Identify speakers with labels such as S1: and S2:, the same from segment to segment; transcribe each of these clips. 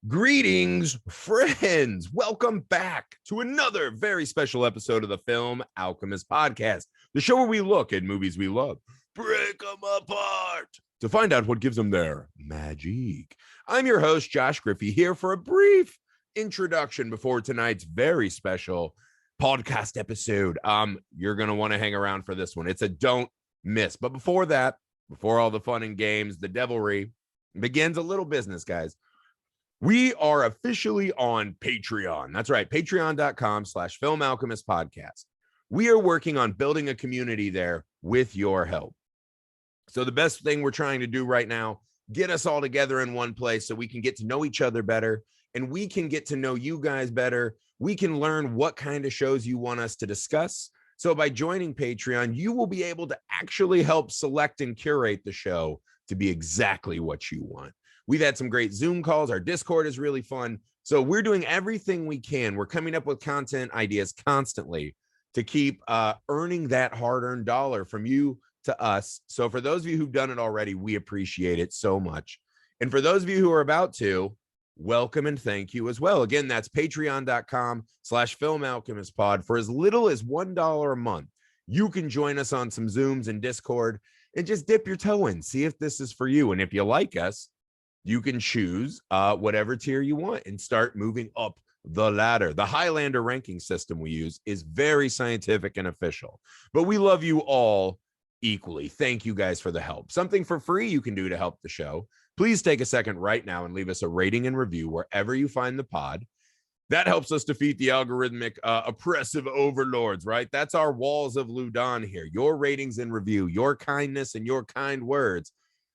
S1: Greetings, friends. Welcome back to another very special episode of the Film Alchemist podcast, the show where we look at movies we love, break them apart to find out what gives them their magic. I'm your host, Josh Griffey, here for a brief introduction before tonight's very special podcast episode. You're going to want to hang around for this one. It's a don't miss. But before that, before all the fun and games, the devilry begins, a little business, guys. We are officially on Patreon. That's right, patreon.com/Film Alchemist podcast. We are working on building a community there with your help. So the best thing we're trying to do right now, get us all together in one place so we can get to know each other better and we can get to know you guys better. We can learn what kind of shows you want us to discuss. So by joining Patreon, you will be able to actually help select and curate the show to be exactly what you want. We've had some great Zoom calls. Our Discord is really fun. So we're doing everything we can. We're coming up with content ideas constantly to keep earning that hard-earned dollar from you to us. So for those of you who've done it already, we appreciate it so much. And for those of you who are about to, welcome and thank you as well. Again, that's patreon.com/Film Alchemist pod. For as little as $1 a month, you can join us on some Zooms and Discord and just dip your toe in, see if this is for you. And if you like us, you can choose whatever tier you want and start moving up the ladder. The Highlander ranking system we use is very scientific and official, but we love you all equally. Thank you guys for the help. Something for free you can do to help the show. Please take a second right now and leave us a rating and review wherever you find the pod. That helps us defeat the algorithmic oppressive overlords, right? That's our walls of Ludon here. Your ratings and review, your kindness and your kind words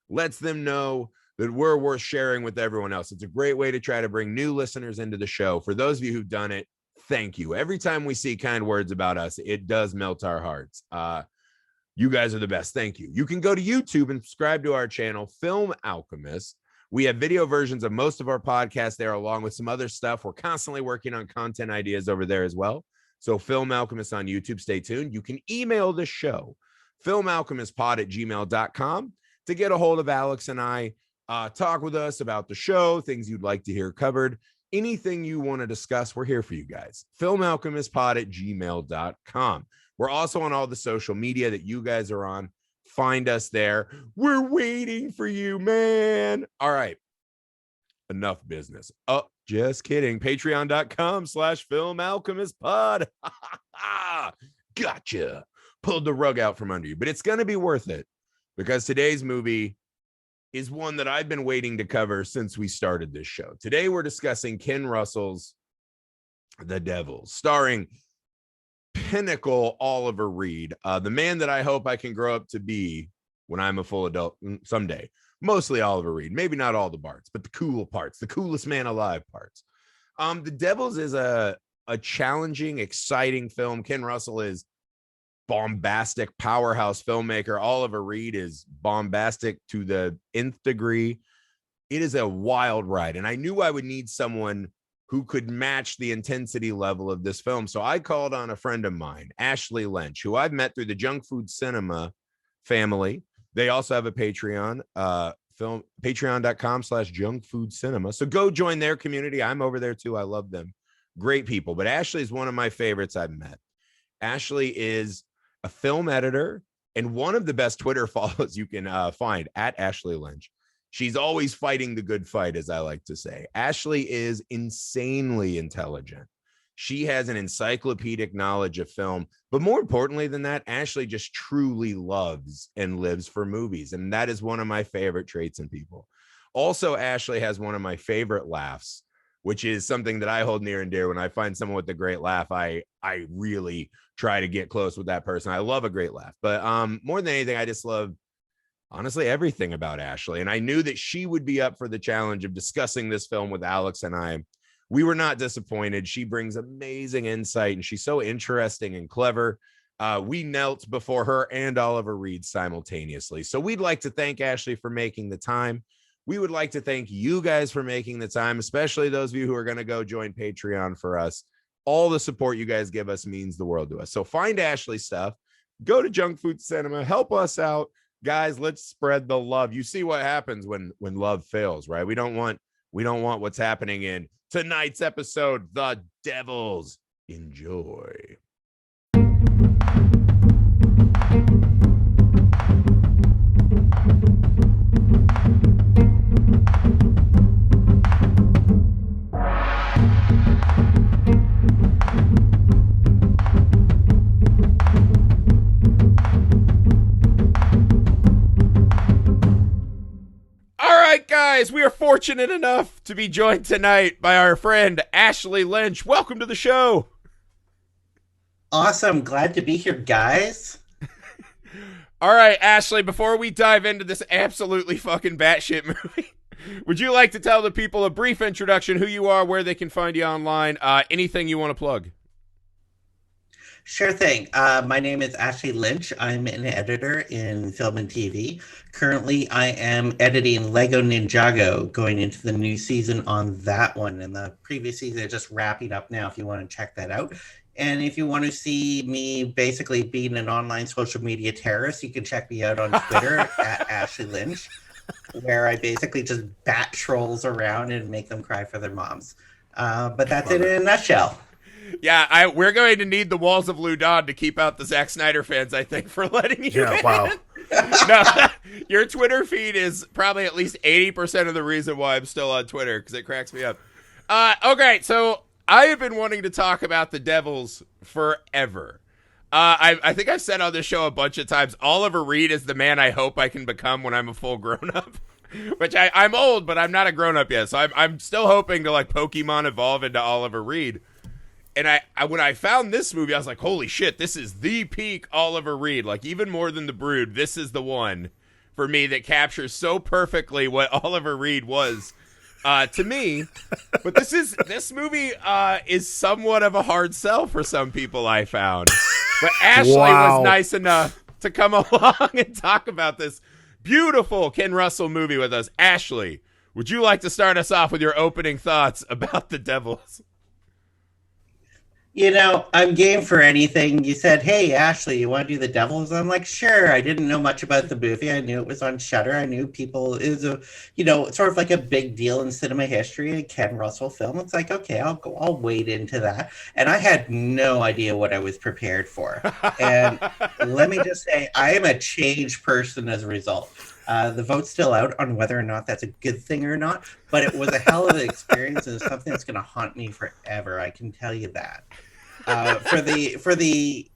S1: lets them know that we're worth sharing with everyone else. It's a great way to try to bring new listeners into the show. For those of you who've done it, thank you. Every time we see kind words about us, it does melt our hearts. You guys are the best. Thank you. You can go to YouTube and subscribe to our channel, Film Alchemist. We have video versions of most of our podcasts there, along with some other stuff. We're constantly working on content ideas over there as well. So Film Alchemist on YouTube, stay tuned. You can email the show, filmalchemistpod@gmail.com, to get a hold of Alex and I. Talk with us about the show, things you'd like to hear covered, anything you want to discuss. We're here for you guys. filmalchemistpod@gmail.com. We're also on all the social media that you guys are on. Find us there. We're waiting for you, man. All right. Enough business. Oh, just kidding. Patreon.com/filmalchemistpod. Gotcha. Pulled the rug out from under you, but it's going to be worth it because today's movie is one that I've been waiting to cover since we started this show. Today, we're discussing Ken Russell's The Devils, starring pinnacle Oliver Reed, the man that I hope I can grow up to be when I'm a full adult someday. Mostly Oliver Reed, maybe not all the parts, but the cool parts, the coolest man alive parts. The Devils is a challenging, exciting film. Ken Russell is bombastic powerhouse filmmaker. Oliver Reed is bombastic to the nth degree. It is a wild ride, and I knew I would need someone who could match the intensity level of this film. So I called on a friend of mine, Ashley Lynch, who I've met through the Junk Food Cinema family. They also have a Patreon, patreon.com/junkfoodcinema. So go join their community. I'm over there too. I love them. Great people. But Ashley is one of my favorites I've met. Ashley is a film editor and one of the best Twitter follows you can find, at Ashley Lynch. She's always fighting the good fight, as I like to say. Ashley is insanely intelligent. She has an encyclopedic knowledge of film, but more importantly than that, Ashley just truly loves and lives for movies. And that is one of my favorite traits in people. Also, Ashley has one of my favorite laughs, which is something that I hold near and dear. When I find someone with a great laugh, I really try to get close with that person. I love a great laugh, but more than anything, I just love, honestly, everything about Ashley. And I knew that she would be up for the challenge of discussing this film with Alex and I. We were not disappointed. She brings amazing insight and she's so interesting and clever. We knelt before her and Oliver Reed simultaneously. So we'd like to thank Ashley for making the time. We would like to thank you guys for making the time, especially those of you who are going to go join Patreon for us. All the support you guys give us means the world to us. So find Ashley's stuff, go to Junk Food Cinema, help us out. Guys, let's spread the love. You see what happens when love fails, right? We don't want We don't want what's happening in tonight's episode, The Devils. Enjoy. Guys, we are fortunate enough to be joined tonight by our friend Ashley Lynch. Welcome to the show.
S2: Awesome. Glad to be here, guys.
S1: All right, Ashley, before we dive into this absolutely fucking batshit movie, would you like to tell the people a brief introduction, who you are, where they can find you online, anything you want to plug?
S2: Sure thing. My name is Ashley Lynch. I'm an editor in film and TV. Currently, I am editing Lego Ninjago, going into the new season on that one. And the previous season is just wrapping up now if you want to check that out. And if you want to see me basically being an online social media terrorist, you can check me out on Twitter at Ashley Lynch, where I basically just bat trolls around and make them cry for their moms. But that's it in a nutshell.
S1: Yeah, we're going to need the walls of Ludon to keep out the Zack Snyder fans, I think, for letting you in.
S3: Wow.
S1: No, your Twitter feed is probably at least 80% of the reason why I'm still on Twitter, because it cracks me up. Okay, so I have been wanting to talk about the Devils forever. I think I've said on this show a bunch of times, Oliver Reed is the man I hope I can become when I'm a full grown-up. Which I'm old, but I'm not a grown-up yet, so I'm still hoping to, like, Pokemon evolve into Oliver Reed. And I when I found this movie, I was like, holy shit, this is the peak Oliver Reed. Like, even more than The Brood, this is the one for me that captures so perfectly what Oliver Reed was to me. But this movie is somewhat of a hard sell for some people, I found. But Ashley was nice enough to come along and talk about this beautiful Ken Russell movie with us. Ashley, would you like to start us off with your opening thoughts about The Devils?
S2: You know, I'm game for anything. You said, hey, Ashley, you want to do The Devils? I'm like, sure. I didn't know much about the movie. I knew it was on Shudder. I knew it was sort of like a big deal in cinema history, a Ken Russell film. It's like, okay, I'll wade into that. And I had no idea what I was prepared for. And let me just say, I am a changed person as a result. The vote's still out on whether or not that's a good thing or not, but it was a hell of an experience, and it's something that's going to haunt me forever. I can tell you that. For the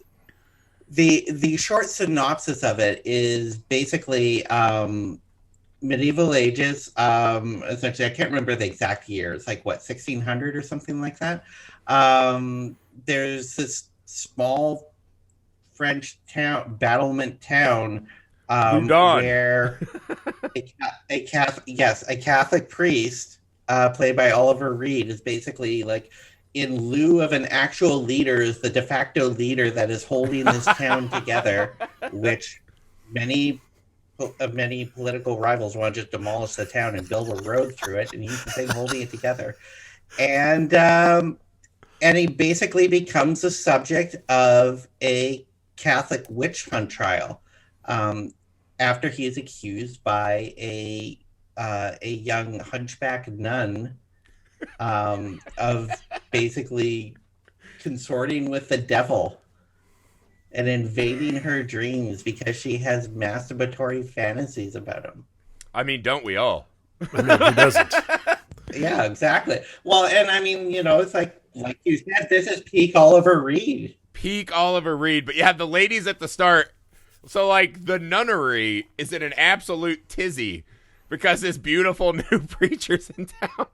S2: short synopsis of it is basically medieval ages. Essentially, I can't remember the exact year. It's like 1600 or something like that. There's this small French town, battlement town. Where a Catholic priest, played by Oliver Reed, is basically like, in lieu of an actual leader, is the de facto leader that is holding this town together, which many political rivals want to just demolish the town and build a road through it, and he's the thing holding it together. And he basically becomes the subject of a Catholic witch hunt trial. After he is accused by a young hunchback nun of basically consorting with the devil and invading her dreams because she has masturbatory fantasies about him.
S1: I mean, don't we all?
S3: I mean, who doesn't?
S2: Yeah, exactly. Well, and I mean, it's like you said, this is peak Oliver Reed.
S1: Peak Oliver Reed. But you have the ladies at the start. So, like, the nunnery is in an absolute tizzy because this beautiful new preacher's in town.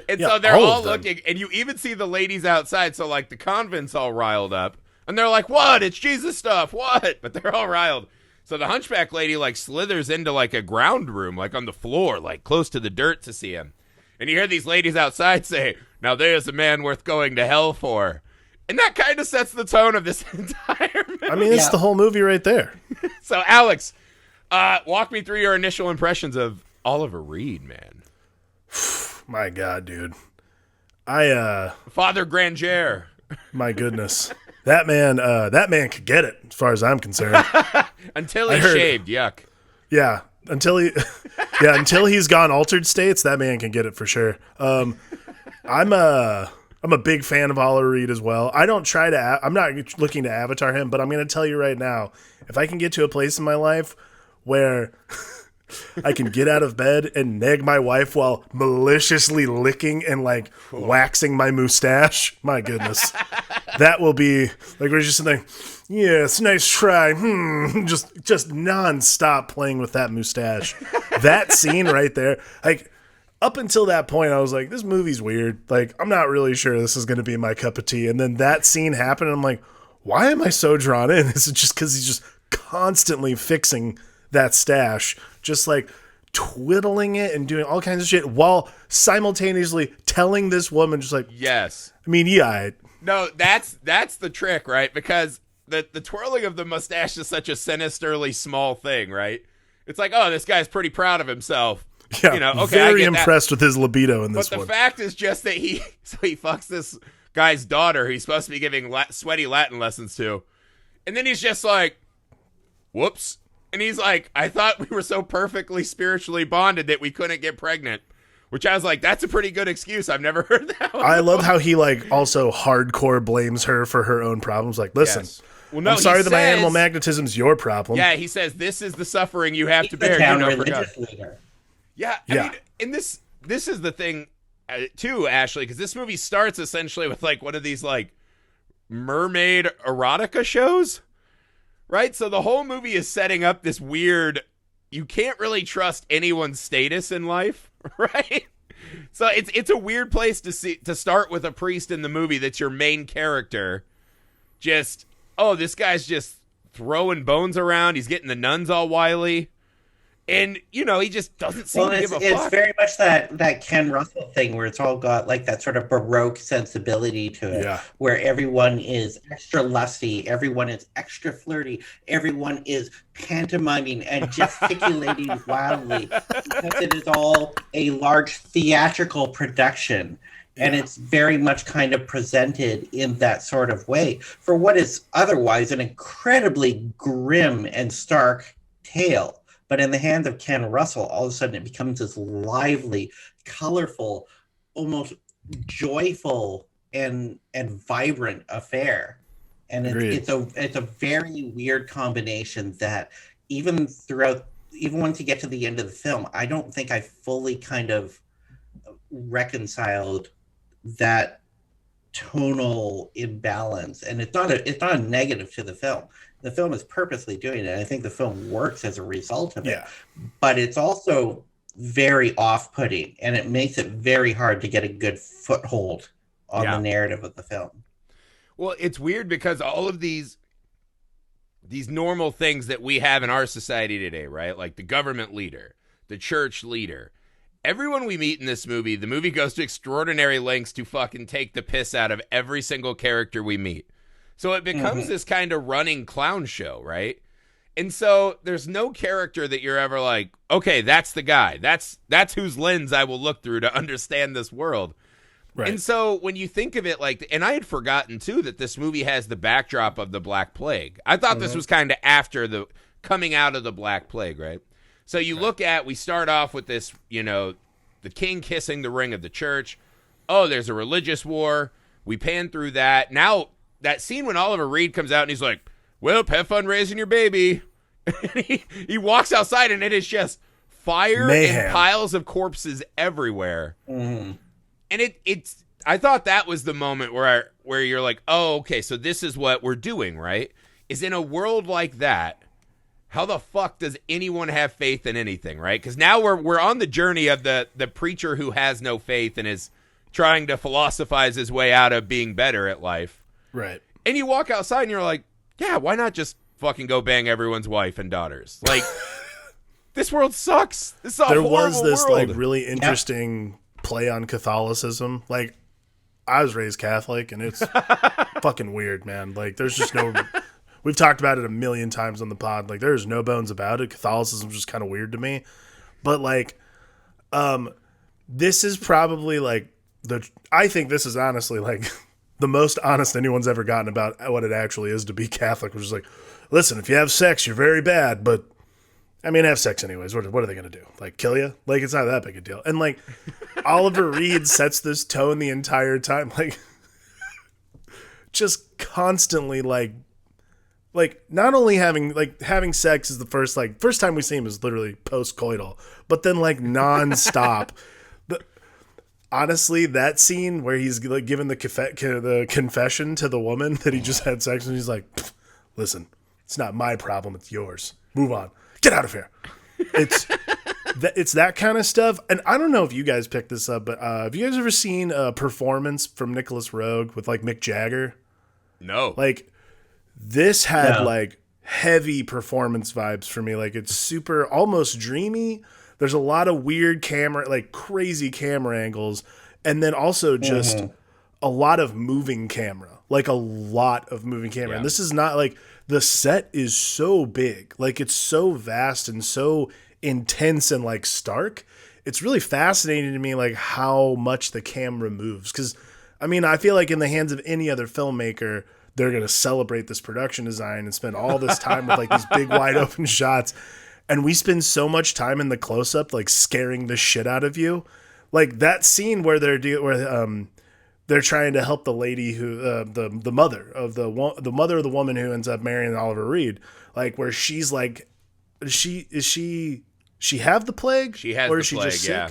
S1: And so they're all looking, and you even see the ladies outside. So, like, the convent's all riled up. And they're like, what? It's Jesus stuff. What? But they're all riled. So the hunchback lady, like, slithers into, like, a ground room, like, on the floor, like, close to the dirt to see him. And you hear these ladies outside say, now there's a man worth going to hell for. And that kind of sets the tone of this entire movie.
S3: I mean, it's the whole movie right there.
S1: So, Alex, walk me through your initial impressions of Oliver Reed, man.
S3: My God, dude.
S1: Father Granger.
S3: My goodness. That man could get it, as far as I'm concerned.
S1: Until he shaved, yuck.
S3: Yeah. until he's gone altered states, that man can get it for sure. I'm a big fan of Oliver Reed as well. I'm not looking to avatar him, but I'm going to tell you right now, if I can get to a place in my life where I can get out of bed and nag my wife while maliciously licking and like waxing my mustache, my goodness, that will be like, we're just sitting there. Yes, nice try. Just nonstop playing with that mustache. That scene right there, like up until that point, I was like, this movie's weird. Like, I'm not really sure this is going to be my cup of tea. And then that scene happened, and I'm like, why am I so drawn in? Is it just because he's just constantly fixing that stash, just like twiddling it and doing all kinds of shit while simultaneously telling this woman, just like,
S1: yes.
S3: I mean, yeah.
S1: No, that's the trick, right? Because the twirling of the mustache is such a sinisterly small thing, right? It's like, oh, this guy's pretty proud of himself.
S3: Yeah,
S1: you know, okay,
S3: very impressed with his libido in this
S1: one.
S3: one.
S1: But the fact is just that he fucks this guy's daughter who he's supposed to be giving sweaty Latin lessons to. And then he's just like, whoops. And he's like, I thought we were so perfectly spiritually bonded that we couldn't get pregnant. Which I was like, that's a pretty good excuse. I've never heard that one.
S3: I love how he like also hardcore blames her for her own problems. Like, listen,
S1: well, no,
S3: I'm sorry that my animal magnetism's your problem.
S1: Yeah, he says, this is the suffering you have to bear.
S2: Religious leader.
S1: Yeah, I mean, and this is the thing, too, Ashley, because this movie starts essentially with like one of these like mermaid erotica shows. Right? So the whole movie is setting up this weird, you can't really trust anyone's status in life, right? So it's a weird place to start with a priest in the movie that's your main character. Just, oh, this guy's just throwing bones around. He's getting the nuns all wily. And, you know, he just doesn't seem to give a fuck.
S2: It's very much that Ken Russell thing where it's all got like that sort of Baroque sensibility to it, where everyone is extra lusty, everyone is extra flirty, everyone is pantomiming and gesticulating wildly because it is all a large theatrical production. And it's very much kind of presented in that sort of way for what is otherwise an incredibly grim and stark tale. But in the hands of Ken Russell, all of a sudden it becomes this lively, colorful, almost joyful and vibrant affair. And it's a very weird combination that even once you get to the end of the film, I don't think I fully kind of reconciled that tonal imbalance. And it's not a negative to the film. The film is purposely doing it. I think the film works as a result of it. But it's also very off-putting, and it makes it very hard to get a good foothold on the narrative of the film.
S1: Well, it's weird because all of these normal things that we have in our society today, right? Like the government leader, the church leader, everyone we meet in this movie, the movie goes to extraordinary lengths to fucking take the piss out of every single character we meet. So it becomes this kind of running clown show, right? And so there's no character that you're ever like, okay, that's the guy. That's whose lens I will look through to understand this world. Right. And so when you think of it like, and I had forgotten too that this movie has the backdrop of the Black Plague. I thought this was kind of after the coming out of the Black Plague, right? So you look at, we start off with this, you know, the king kissing the ring of the church. Oh, there's a religious war. We pan through that. Now, that scene when Oliver Reed comes out and he's like, well, have fun raising your baby. he walks outside and it is just fire and piles of corpses everywhere. And it's I thought that was the moment where you're like, oh, okay, so this is what we're doing, right? Is in a world like that, how the fuck does anyone have faith in anything, right? Because now we're on the journey of the preacher who has no faith and is trying to philosophize his way out of being better at life.
S3: Right.
S1: And you walk outside and you're like, yeah, why not just fucking go bang everyone's wife and daughters? Like, this world sucks. This is a horrible world. There was this
S3: like really interesting play on Catholicism. Like, I was raised Catholic and it's fucking weird, man. Like, there's just no, we've talked about it a million times on the pod. Like, there's no bones about it. Catholicism's just kind of weird to me. But like, this is probably like I think this is honestly like the most honest anyone's ever gotten about what it actually is to be Catholic, which is like, listen, if you have sex, you're very bad, but I mean, have sex anyways. What are they going to do? Like, kill you? Like, it's not that big a deal. And, like, Oliver Reed sets this tone the entire time. Like, just constantly, like, not only having sex is the first time we see him is literally post-coital. But then, like, nonstop. Honestly, that scene where he's, like, giving the confession to the woman that he just had sex with, and he's like, listen, it's not my problem, it's yours. Move on. Get out of here. It's that kind of stuff. And I don't know if you guys picked this up, but have you guys ever seen a performance from Nicholas Roeg with like Mick Jagger?
S1: No.
S3: Like this had like heavy performance vibes for me. Like it's super almost dreamy. There's a lot of weird like crazy camera angles. And then also just a lot of moving camera. Like a lot of moving camera. Yeah. And this is not like the set is so big, like it's so vast and so intense and like stark. It's really fascinating to me, like how much the camera moves. Because, I mean, I feel like in the hands of any other filmmaker, they're going to celebrate this production design and spend all this time with like these big wide open shots. And we spend so much time in the close up, like scaring the shit out of you. Like that scene where they're trying to help the lady who the mother of the woman who ends up marrying Oliver Reed, like where she's like, does she have the plague?
S1: She has, or is she plague, just sick? Yeah.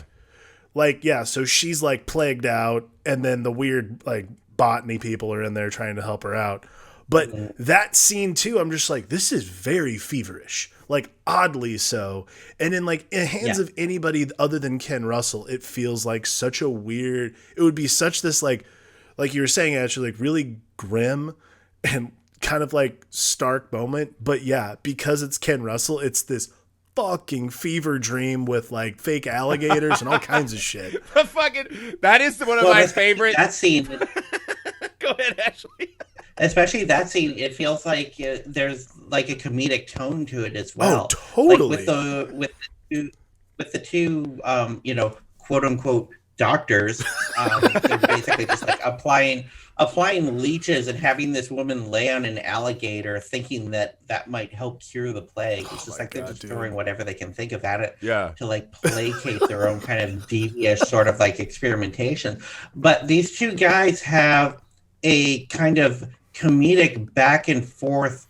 S3: Like, yeah, so she's like plagued out, and then the weird like botany people are in there trying to help her out. But that scene too, I'm just like, this is very feverish, like oddly so. And in like in the hands of anybody other than Ken Russell, it feels like such a weird. It would be such this like you were saying, actually, like really grim and kind of like stark moment. But yeah, because it's Ken Russell, it's this fucking fever dream with like fake alligators and all kinds of shit.
S1: That is one of my favorite.
S2: That scene.
S1: Go ahead, Ashley.
S2: Especially that scene, it feels like there's like a comedic tone to it as well.
S3: Oh, totally.
S2: Like with the two quote unquote doctors, they're basically just like applying leeches and having this woman lay on an alligator, thinking that might help cure the plague. It's just like they're just throwing whatever they can think of at it to like placate their own kind of devious sort of like experimentation. But these two guys have a kind of comedic back and forth,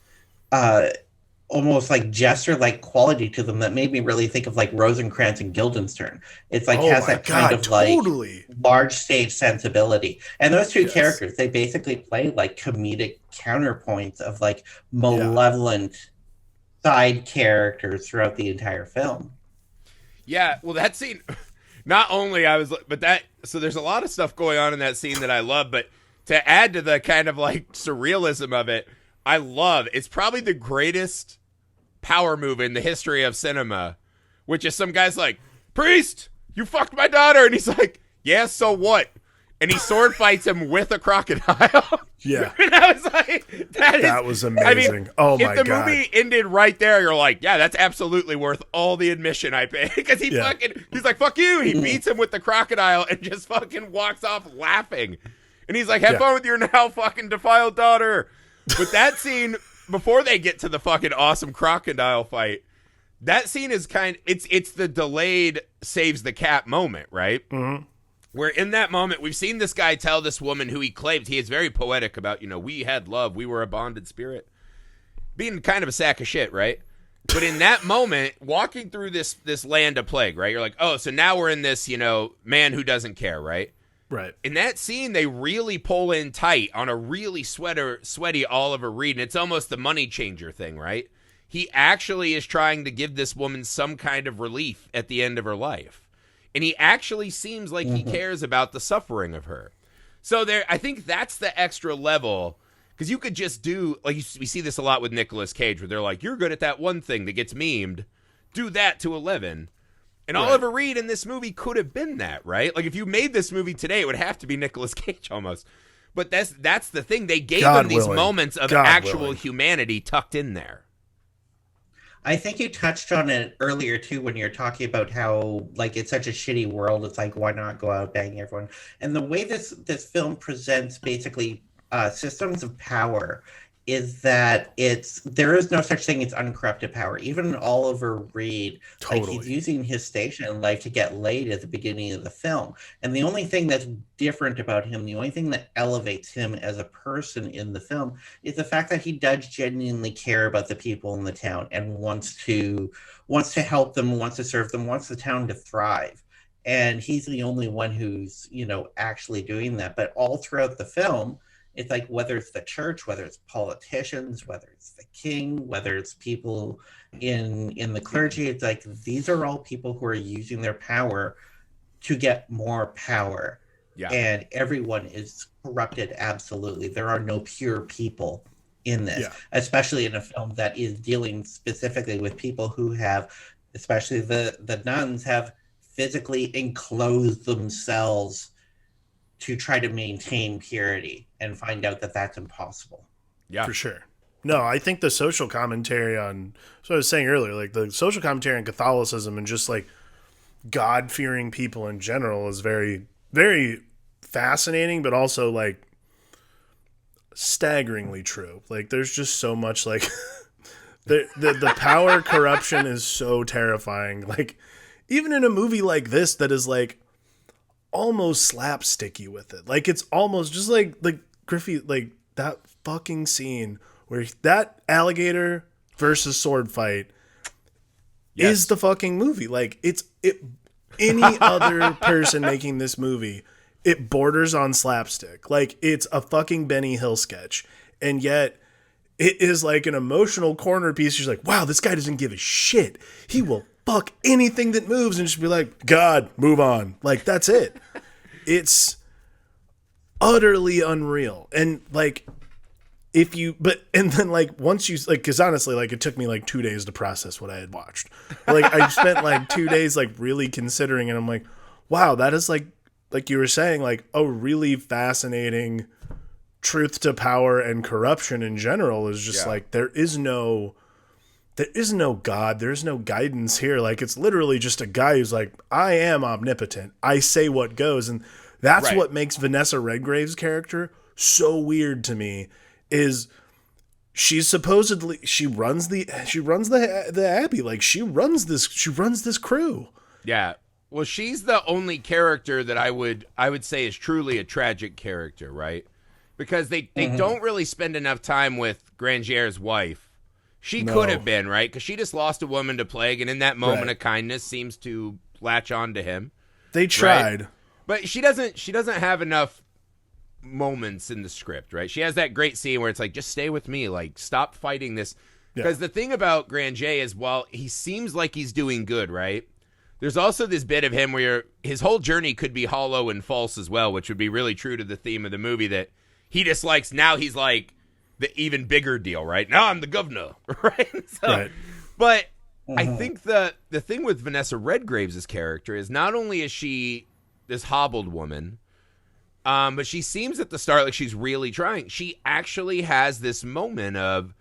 S2: almost like gesture-like quality to them that made me really think of like Rosencrantz and Guildenstern. It's like has that kind of like large stage sensibility. And those two characters, they basically play like comedic counterpoints of like malevolent side characters throughout the entire film.
S1: Yeah, well, that scene, not only so there's a lot of stuff going on in that scene that I love, but to add to the kind of like surrealism of it, it's probably the greatest power move in the history of cinema, which is some guy's like, priest, you fucked my daughter. And he's like, yeah, so what? And he sword fights him with a crocodile.
S3: Yeah.
S1: And I was like,
S3: that was amazing. I mean, oh my God.
S1: If the movie ended right there, you're like, yeah, that's absolutely worth all the admission I pay. Because he's like, fuck you. He beats him with the crocodile and just fucking walks off laughing. And he's like, have fun with your now fucking defiled daughter. But that scene, before they get to the fucking awesome crocodile fight, that scene is it's the delayed saves the cat moment, right?
S3: Mm-hmm.
S1: Where in that moment, we've seen this guy tell this woman who he claims, he is very poetic about, we had love, we were a bonded spirit. Being kind of a sack of shit, right? But in that moment, walking through this land of plague, right? You're like, oh, so now we're in this, man who doesn't care, right?
S3: Right.
S1: In that scene, they really pull in tight on a really sweaty Oliver Reed, and it's almost the money changer thing, right? He actually is trying to give this woman some kind of relief at the end of her life. And he actually seems like he cares about the suffering of her. So I think that's the extra level, because you could just do, like we see this a lot with Nicolas Cage, where they're like, you're good at that one thing that gets memed, do that to 11. And Oliver Reed in this movie could have been that, right? Like if you made this movie today, it would have to be Nicolas Cage almost. But that's the thing. They gave him these moments of actual humanity tucked in there.
S2: I think you touched on it earlier too when you're talking about how like it's such a shitty world. It's like, why not go out banging everyone? And the way this film presents basically systems of power is that there is no such thing as uncorrupted power. Even Oliver Reed,
S3: Totally.
S2: like, he's using his station in life to get laid at the beginning of the film. And the only thing that's different about him, the only thing that elevates him as a person in the film, is the fact that he does genuinely care about the people in the town and wants to help them, wants to serve them, wants the town to thrive. And he's the only one who's, actually doing that. But all throughout the film, it's like, whether it's the church, whether it's politicians, whether it's the king, whether it's people in the clergy, it's like, these are all people who are using their power to get more power.
S1: Yeah.
S2: And everyone is corrupted. Absolutely. There are no pure people in this, especially in a film that is dealing specifically with people who have, especially the nuns, have physically enclosed themselves to try to maintain purity, and find out that that's impossible.
S1: Yeah,
S3: for sure. No, I think the social commentary on, so I was saying earlier, like the social commentary on Catholicism and just like God-fearing people in general is very, very fascinating, but also like staggeringly true. Like there's just so much like the power corruption is so terrifying. Like even in a movie like this that is like almost slapsticky with it. Like it's almost just like Griffey, like that fucking scene where that alligator versus sword fight is the fucking movie. Like any other person making this movie, it borders on slapstick. Like it's a fucking Benny Hill sketch. And yet it is like an emotional corner piece. She's like, wow, this guy doesn't give a shit. He will fuck anything that moves and just be like, God, move on. Like, that's it. It's utterly unreal. And like, and then like, once you, like, cause honestly, like it took me like 2 days to process what I had watched. Like I spent like 2 days, like really considering, and I'm like, wow, that is like you were saying, like a really fascinating truth to power and corruption in general is just like, there is no God. There's no guidance here. Like it's literally just a guy who's like, I am omnipotent. I say what goes. And that's what makes Vanessa Redgrave's character so weird to me is she's supposedly, she runs the Abbey. Like she runs this crew.
S1: Yeah. Well, she's the only character that I would say is truly a tragic character, right? Because they don't really spend enough time with Grangier's wife. She could have been, right? Because she just lost a woman to plague, and in that moment of kindness seems to latch on to him.
S3: They tried.
S1: Right? But she doesn't have enough moments in the script, right? She has that great scene where it's like, just stay with me. Like, stop fighting this. Because the thing about Grangier is, while he seems like he's doing good, right? There's also this bit of him where his whole journey could be hollow and false as well, which would be really true to the theme of the movie, that he dislikes. Now he's like the even bigger deal, right? Now I'm the governor, right? But I think the thing with Vanessa Redgrave's character is not only is she this hobbled woman, but she seems at the start like she's really trying. She actually has this moment of,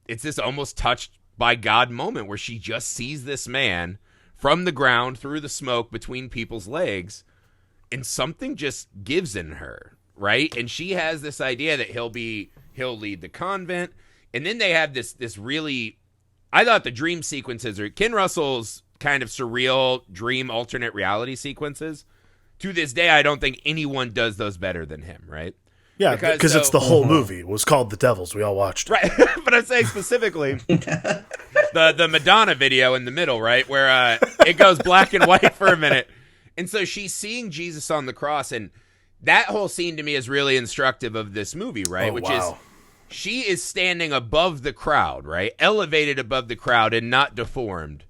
S1: it's this almost touched by God moment where she just sees this man from the ground through the smoke between people's legs, and something just gives in her, right? And she has this idea that he'll lead the convent. And then they have this really, I thought the dream sequences are Ken Russell's kind of surreal dream alternate reality sequences. To this day, I don't think anyone does those better than him, right?
S3: Yeah, because it's the whole movie. It was called The Devils. We all watched it.
S1: Right. But I'm saying specifically the Madonna video in the middle, right? Where it goes black and white for a minute. And so she's seeing Jesus on the cross. And that whole scene to me is really instructive of this movie, right? Which is, she is standing above the crowd, right? Elevated above the crowd and not deformed,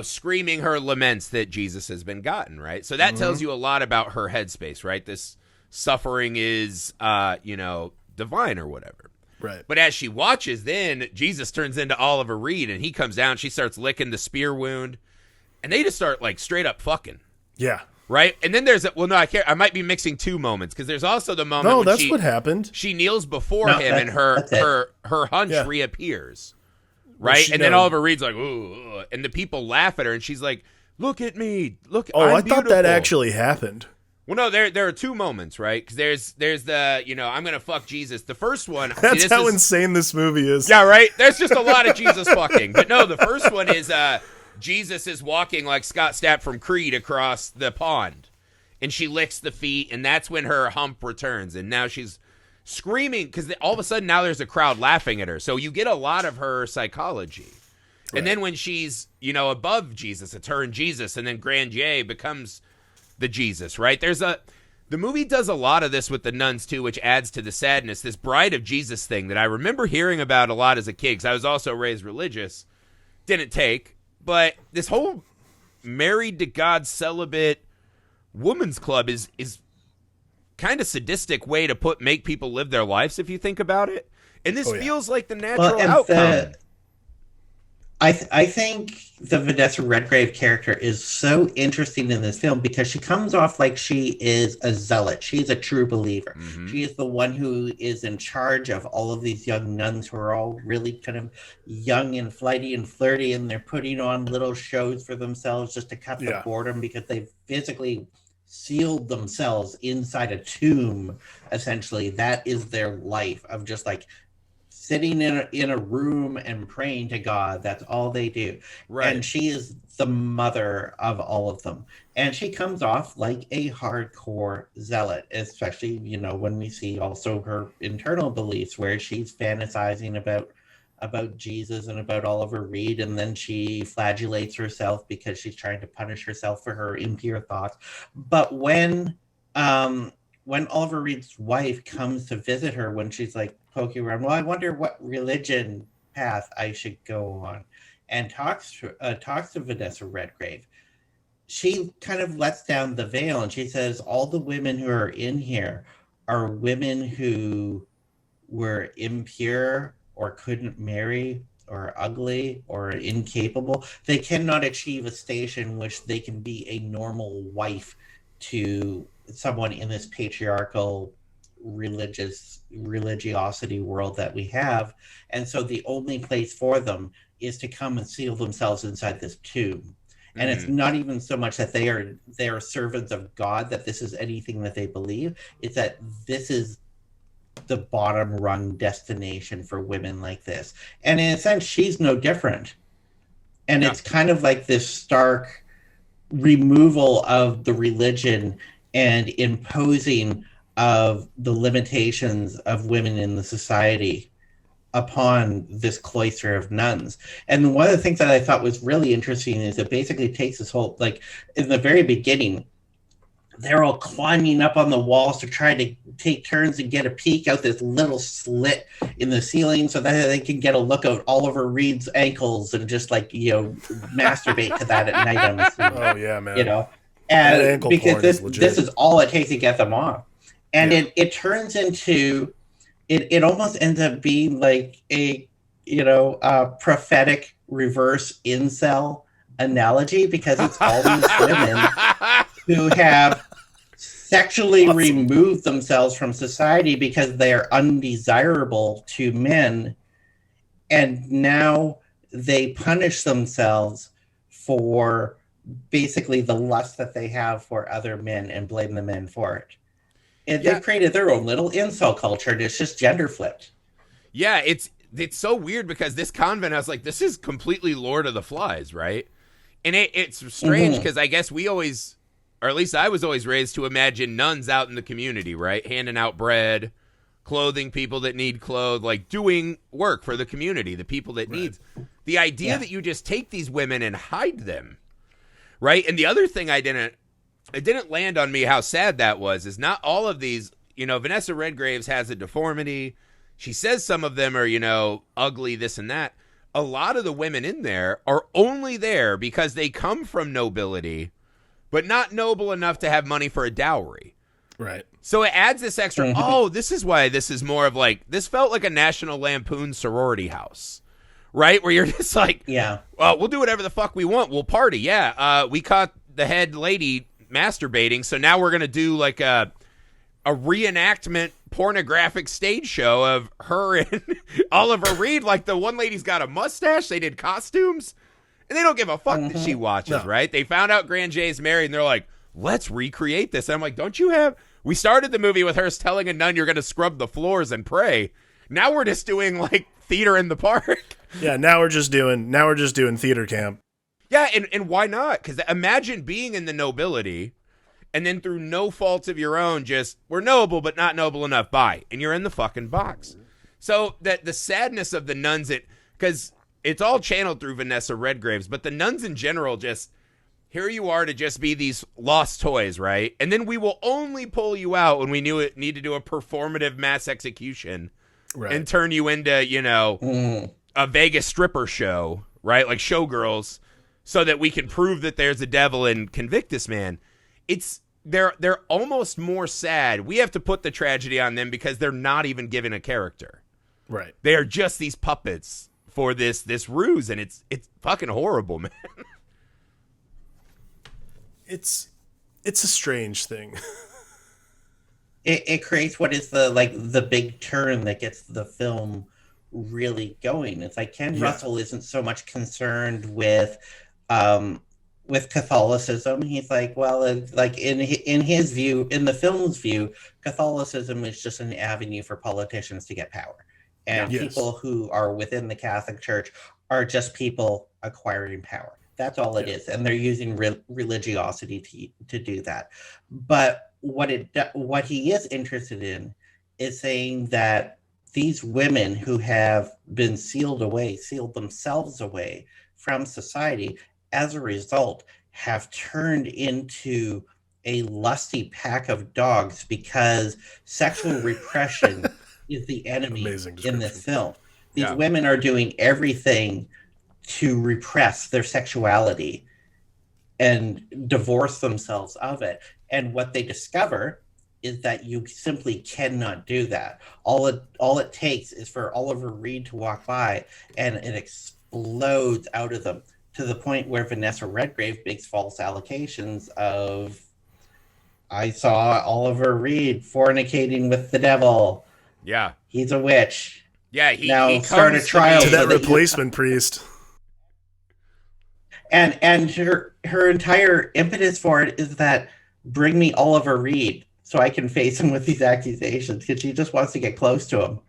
S1: screaming her laments that Jesus has been gotten, right? So that tells you a lot about her headspace, right? This suffering is, divine or whatever.
S3: Right.
S1: But as she watches, then Jesus turns into Oliver Reed and he comes down, she starts licking the spear wound, and they just start like straight up fucking.
S3: Yeah.
S1: Right? And then there's I might be mixing two moments, because there's also the moment
S3: when
S1: that's
S3: what happened.
S1: She kneels before him and her hunch reappears. Right? And then Oliver Reed's like, ooh, and the people laugh at her and she's like, look at me. Look,
S3: I thought that actually happened.
S1: Well, no, there are two moments, right? Because there's the, I'm going to fuck Jesus. The first one.
S3: That's how insane this movie is.
S1: Yeah, right? There's just a lot of Jesus fucking. But no, the first one is Jesus is walking like Scott Stapp from Creed across the pond. And she licks the feet, and that's when her hump returns. And now she's screaming because all of a sudden now there's a crowd laughing at her. So you get a lot of her psychology. Right. And then when she's, above Jesus, it's her and Jesus, and then Grandier becomes the Jesus, right? The movie does a lot of this with the nuns too, which adds to the sadness. This bride of Jesus thing that I remember hearing about a lot as a kid, because I was also raised religious. Didn't take, but this whole married to God celibate woman's club is kind of sadistic way to make people live their lives if you think about it. And this feels like the natural outcome.
S2: I think the Vanessa Redgrave character is so interesting in this film because she comes off like she is a zealot. She's a true believer. Mm-hmm. She is the one who is in charge of all of these young nuns who are all really kind of young and flighty and flirty, and they're putting on little shows for themselves just to cut the boredom because they've physically sealed themselves inside a tomb. Essentially, that is their life of just like sitting in a room and praying to God. That's all they do. Right. And she is the mother of all of them. And she comes off like a hardcore zealot, especially, when we see also her internal beliefs where she's fantasizing about Jesus and about Oliver Reed. And then she flagellates herself because she's trying to punish herself for her impure thoughts. But when Oliver Reed's wife comes to visit her, when she's like poking around, well, I wonder what religion path I should go on, and talks to Vanessa Redgrave, she kind of lets down the veil and she says, all the women who are in here are women who were impure or couldn't marry or ugly or incapable. They cannot achieve a station in which they can be a normal wife to someone in this patriarchal religiosity world that we have. And so the only place for them is to come and seal themselves inside this tomb. And it's not even so much that they are servants of God, that this is anything that they believe. It's that this is the bottom rung destination for women like this. And in a sense, she's no different. And it's kind of like this stark removal of the religion and imposing of the limitations of women in the society upon this cloister of nuns. And one of the things that I thought was really interesting is it basically takes this whole, like, in the very beginning, they're all climbing up on the walls to try to take turns and get a peek out this little slit in the ceiling so that they can get a look at Oliver Reed's ankles and just masturbate to that at night. I'm assuming.
S3: Oh yeah, man.
S2: And because this is all it takes to get them on. And it turns into, it almost ends up being like a prophetic reverse incel analogy, because it's all these women who have sexually removed themselves from society because they are undesirable to men, and now they punish themselves for basically the lust that they have for other men and blame the men for it. And they've created their own little incel culture, and it's just gender flipped.
S1: Yeah, it's so weird because this convent, I was like, this is completely Lord of the Flies, right? And it's strange because I guess we always, or at least I was always raised to imagine nuns out in the community, right? Handing out bread, clothing people that need clothes, like doing work for the community, the people that needs. The idea that you just take these women and hide them, right? And the other thing it didn't land on me how sad that was, is not all of these, Vanessa Redgraves has a deformity. She says some of them are, ugly, this and that. A lot of the women in there are only there because they come from nobility, but not noble enough to have money for a dowry.
S3: Right.
S1: So it adds this extra, this is why this is more of like, this felt like a National Lampoon sorority house, right? Where you're just like, well, we'll do whatever the fuck we want. We'll party. Yeah. We caught the head lady masturbating, so now we're going to do like a reenactment pornographic stage show of her and Oliver Reed. Like, the one lady's got a mustache. They did costumes, and they don't give a fuck that she watches, right? They found out Grandier's married, and they're like, let's recreate this. And I'm like, don't you have, we started the movie with her telling a nun you're going to scrub the floors and pray. Now we're just doing like theater in the park.
S3: Yeah, now we're just doing theater camp.
S1: Yeah, and why not? Because imagine being in the nobility, and then through no fault of your own, just, we're noble, but not noble enough, bye. And you're in the fucking box. So that the sadness of the nuns, because it's all channeled through Vanessa Redgraves, but the nuns in general, just, here you are to just be these lost toys, right? And then we will only pull you out when we need to do a performative mass execution, right, and turn you into, you know, a Vegas stripper show, right? Like Showgirls, so that we can prove that there's a devil and convict this man. They're almost more sad. We have to put the tragedy on them because they're not even given a character.
S3: Right.
S1: They are just these puppets for this ruse, and it's fucking horrible, man.
S3: It's a strange thing.
S2: It creates what is the big turn that gets the film really going. It's like Ken Russell isn't so much concerned with Catholicism. He's like, well, like in his view, in the film's view, Catholicism is just an avenue for politicians to get power, and people who are within the Catholic Church are just people acquiring power. That's all it is, and they're using religiosity to do that. But what he is interested in is saying that these women who have been sealed themselves away from society, as a result, have turned into a lusty pack of dogs because sexual repression is the enemy in this film. These women are doing everything to repress their sexuality and divorce themselves of it. And what they discover is that you simply cannot do that. All it takes is for Oliver Reed to walk by, and it explodes out of them, to the point where Vanessa Redgrave makes false allegations of, I saw Oliver Reed fornicating with the devil.
S1: Yeah.
S2: He's a witch.
S1: Yeah,
S2: he start a trial
S3: to that replacement priest.
S2: And her entire impetus for it is that, bring me Oliver Reed so I can face him with these accusations, because she just wants to get close to him.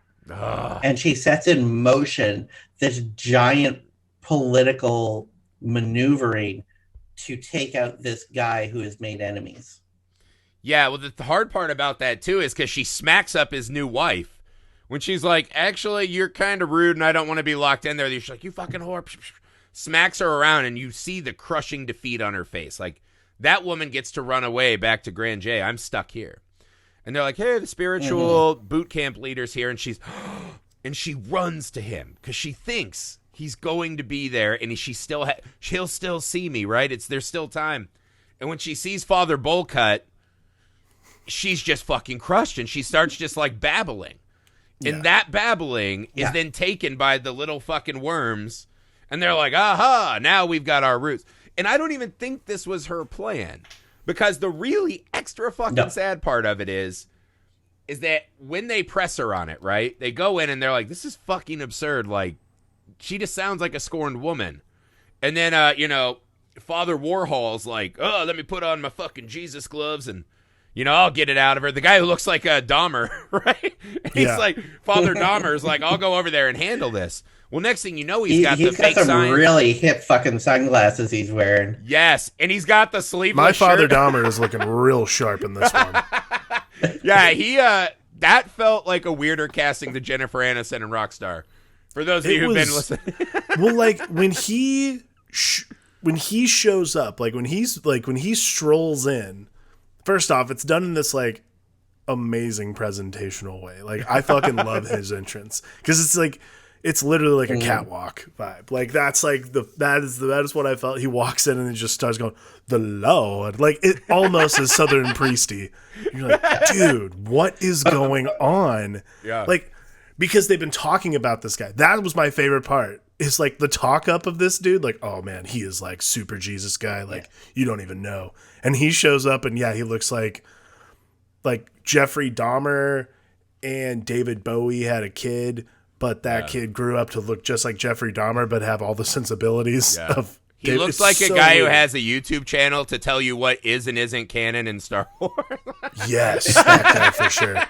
S2: And she sets in motion this giant political maneuvering to take out this guy who has made enemies.
S1: Yeah, well, the hard part about that, too, is because she smacks up his new wife. When she's like, actually, you're kind of rude and I don't want to be locked in there. She's like, you fucking whore. Smacks her around, and you see the crushing defeat on her face. Like, that woman gets to run away back to Grand J. I'm stuck here. And they're like, hey, the spiritual boot camp leader's here. And she runs to him because she thinks he's going to be there, and she'll still see me, right? There's still time. And when she sees Father Bullcut, she's just fucking crushed, and she starts just like babbling. And that babbling is then taken by the little fucking worms, and they're like, aha, now we've got our roots. And I don't even think this was her plan, because the really extra fucking sad part of it is that when they press her on it, right, they go in and they're like, this is fucking absurd. Like, she just sounds like a scorned woman. And then, Father Warhol's like, oh, let me put on my fucking Jesus gloves and, I'll get it out of her. The guy who looks like a Dahmer, right? And he's like, Father Dahmer's like, I'll go over there and handle this. Well, next thing you know, he's got the fake sign.
S2: Really hip fucking sunglasses he's wearing.
S1: Yes, and he's got the sleeveless
S3: My Father
S1: shirt.
S3: Dahmer is looking real sharp in this one.
S1: Yeah, he that felt like a weirder casting than Jennifer Aniston and Rockstar. For those of you who've been listening.
S3: Well, like when he shows up, when he strolls in, first off, it's done in this like amazing presentational way. Like, I fucking love his entrance, because it's literally like a catwalk vibe. Like, that's like that is what I felt. He walks in and he just starts going, the Lord. Like, it almost is Southern priesty. You're like, dude, what is going on?
S1: Yeah.
S3: Like, because they've been talking about this guy. That was my favorite part. It's like the talk up of this dude. Like, oh man, he is like super Jesus guy. Like, you don't even know. And he shows up, and he looks like Jeffrey Dahmer and David Bowie had a kid, but that kid grew up to look just like Jeffrey Dahmer, but have all the sensibilities of
S1: He looks like a guy who has a YouTube channel to tell you what is and isn't canon in Star Wars.
S3: Yes, that guy for sure.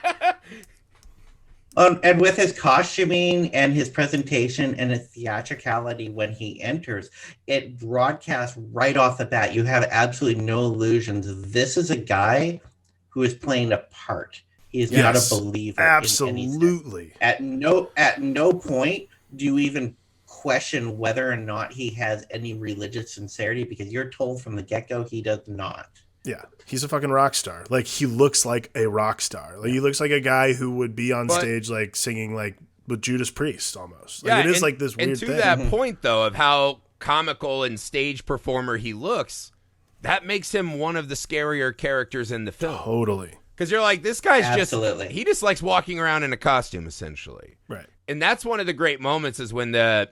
S2: And with his costuming and his presentation and his theatricality when he enters, it broadcasts right off the bat. You have absolutely no illusions. This is a guy who is playing a part. He is not a believer.
S3: Absolutely.
S2: At no point do you even question whether or not he has any religious sincerity, because you're told from the get-go he does not.
S3: Yeah, he's a fucking rock star. Like, he looks like a rock star. Like, he looks like a guy who would be on stage, like, singing, like, with Judas Priest, almost. Like, it is, like, this weird thing.
S1: And to that point, though, of how comical and stage performer he looks, that makes him one of the scarier characters in the film.
S3: Totally.
S1: Because you're like, this guy's he just likes walking around in a costume, essentially.
S3: Right.
S1: And that's one of the great moments is when the,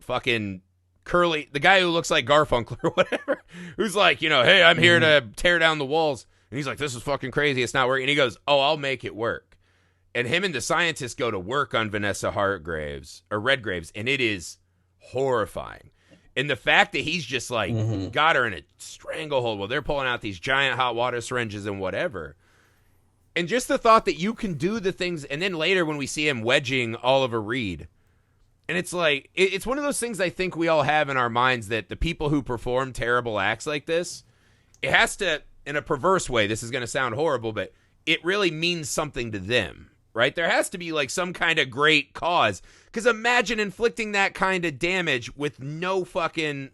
S1: fucking Curly, the guy who looks like Garfunkel or whatever, who's like, hey, I'm here to tear down the walls. And he's like, this is fucking crazy. It's not working. And he goes, oh, I'll make it work. And him and the scientists go to work on Vanessa Redgraves, and it is horrifying. And the fact that he's just like got her in a stranglehold while they're pulling out these giant hot water syringes and whatever. And just the thought that you can do the things. And then later when we see him wedging Oliver Reed, and it's like, it's one of those things I think we all have in our minds, that the people who perform terrible acts like this, it has to, in a perverse way, this is going to sound horrible, but it really means something to them, right? There has to be like some kind of great cause. Because imagine inflicting that kind of damage with no fucking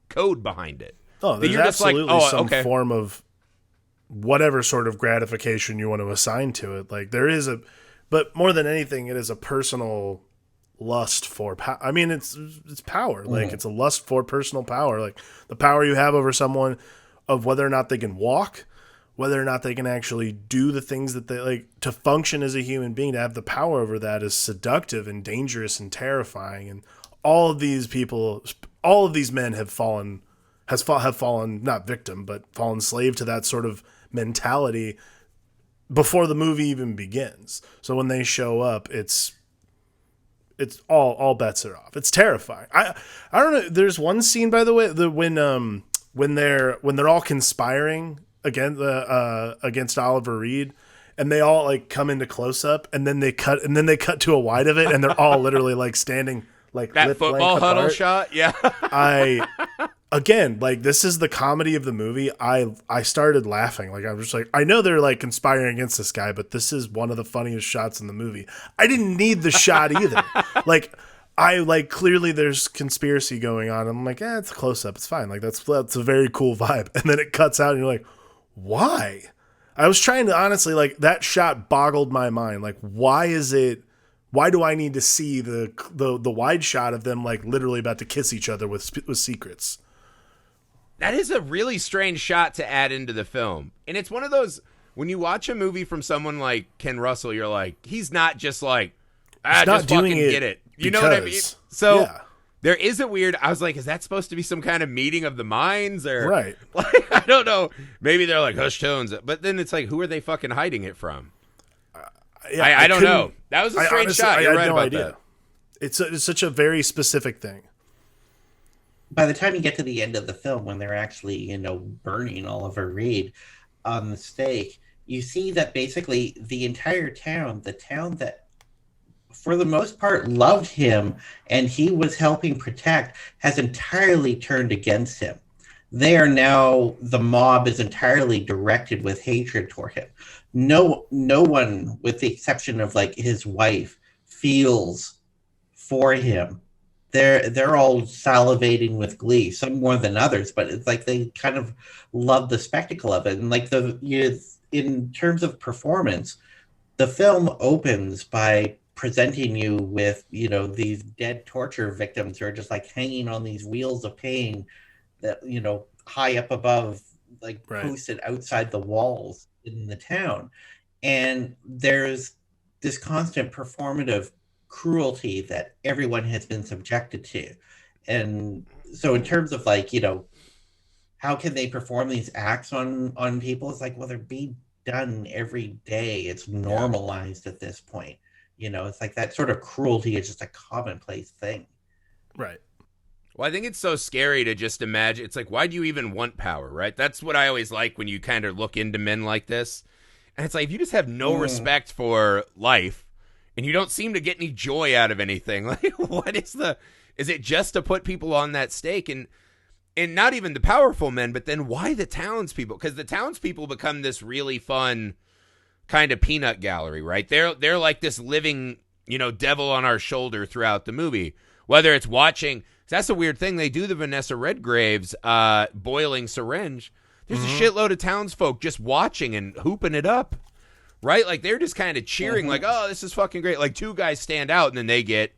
S1: code behind it.
S3: Oh, there's absolutely some form of whatever sort of gratification you want to assign to it. Like, there is but more than anything, it is a personal lust for power. I mean, it's power. Like, it's a lust for personal power. Like, the power you have over someone, of whether or not they can walk, whether or not they can actually do the things that they like to function as a human being. To have the power over that is seductive and dangerous and terrifying. And all of these people, all of these men have fallen not victim, but fallen slave to that sort of mentality before the movie even begins. So when they show up, it's all bets are off. It's terrifying. I don't know. There's one scene, by the way, when they're all conspiring against Oliver Reed, and they all like come into close up, and then they cut to a wide of it, and they're all literally like standing like
S1: that football huddle shot. Yeah.
S3: Like, this is the comedy of the movie. I started laughing. Like, I was just like, I know they're like conspiring against this guy, but this is one of the funniest shots in the movie. I didn't need the shot either. Clearly there's conspiracy going on. I'm like, it's a close up. It's fine. Like, that's a very cool vibe. And then it cuts out and you're like, why? I was trying to honestly, like, that shot boggled my mind. Like, why do I need to see the wide shot of them like literally about to kiss each other with secrets?
S1: That is a really strange shot to add into the film. And it's one of those, when you watch a movie from someone like Ken Russell, you're like, he's not just like, just fucking get it. You know what I mean? So there is a weird, I was like, is that supposed to be some kind of meeting of the minds? Or
S3: right.
S1: Like, I don't know. Maybe they're like hush tones. But then it's like, who are they fucking hiding it from? I don't know. That was a strange shot. You're right about that.
S3: It's such a very specific thing.
S2: By the time you get to the end of the film, when they're actually, burning Oliver Reed on the stake, you see that basically the entire town, the town that for the most part loved him and he was helping protect, has entirely turned against him. They are now, the mob is entirely directed with hatred toward him. No one, with the exception of like his wife, feels for him. They're all salivating with glee, some more than others, but it's like they kind of love the spectacle of it. And like in terms of performance, the film opens by presenting you with, these dead torture victims who are just like hanging on these wheels of pain that, high up above, like posted outside the walls in the town. And there's this constant performative cruelty that everyone has been subjected to. And so in terms of like, how can they perform these acts on people? It's like, well, they're being done every day. It's normalized at this point. It's like that sort of cruelty is just a commonplace thing.
S3: Right.
S1: Well, I think it's so scary to just imagine. It's like, why do you even want power, right? That's what I always like when you kind of look into men like this. And it's like, if you just have no respect for life and you don't seem to get any joy out of anything, like, what is it just to put people on that stake? And not even the powerful men, but then why the townspeople? Because the townspeople become this really fun kind of peanut gallery, right? They're like this living, devil on our shoulder throughout the movie. Whether it's watching, that's a weird thing. They do the Vanessa Redgrave's boiling syringe. There's a shitload of townsfolk just watching and hooping it up, right? Like they're just kind of cheering, like, oh, this is fucking great. Like two guys stand out and then they get,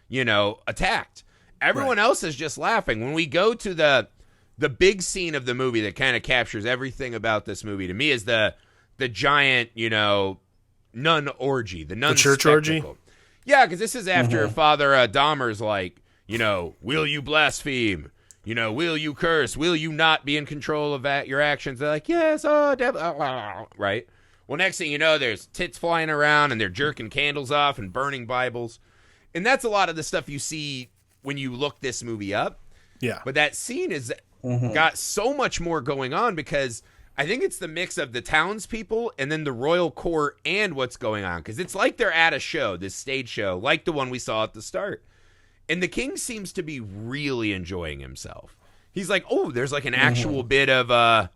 S1: attacked. Everyone else is just laughing. When we go to the big scene of the movie that kind of captures everything about this movie to me is the giant, nun orgy, the nun
S3: church
S1: spectacle.
S3: orgy.
S1: Yeah, because this is after Father Dahmer's like, will you blaspheme? Will you curse? Will you not be in control of your actions? They're like, yes, right? Well, next thing you know, there's tits flying around and they're jerking candles off and burning Bibles. And that's a lot of the stuff you see when you look this movie up.
S3: Yeah.
S1: But that scene is got so much more going on because I think it's the mix of the townspeople and then the royal court and what's going on. Because it's like they're at a show, this stage show, like the one we saw at the start. And the king seems to be really enjoying himself. He's like, oh, there's like an actual bit of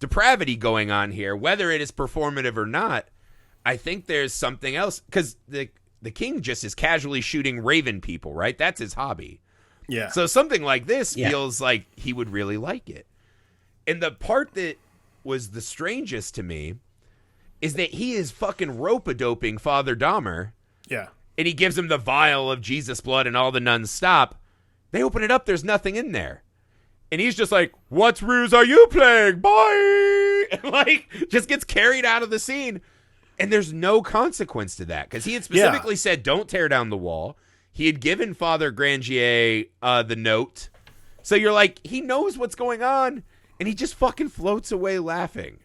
S1: depravity going on here. Whether it is performative or not, I think there's something else. Because the king just is casually shooting raven people, right? That's his hobby.
S3: Yeah.
S1: So something like this feels like he would really like it. And the part that was the strangest to me is that he is fucking rope-a-doping Father Dahmer.
S3: Yeah.
S1: And he gives him the vial of Jesus blood and all the nuns stop. They open it up. There's nothing in there. And he's just like, what ruse are you playing? Bye. And like, just gets carried out of the scene. And there's no consequence to that. Because he had specifically said, don't tear down the wall. He had given Father Grandier the note. So you're like, he knows what's going on. And he just fucking floats away laughing.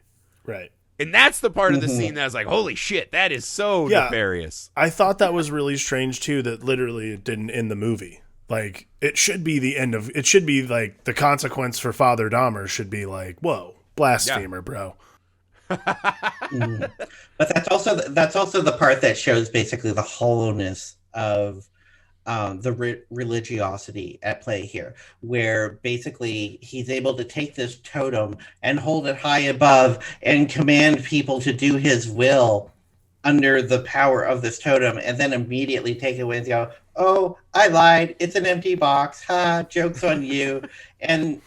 S3: Right.
S1: And that's the part of the scene that I was like, holy shit, that is so nefarious.
S3: I thought that was really strange, too, that literally it didn't end the movie. Like, it should be the end of... It should be, like, the consequence for Father Dahmer should be like, whoa, blasphemer, bro.
S2: But that's also the part that shows basically the hollowness of the religiosity at play here, where basically he's able to take this totem and hold it high above and command people to do his will under the power of this totem, and then immediately take it away and go, oh, I lied, it's an empty box, ha, joke's on you. And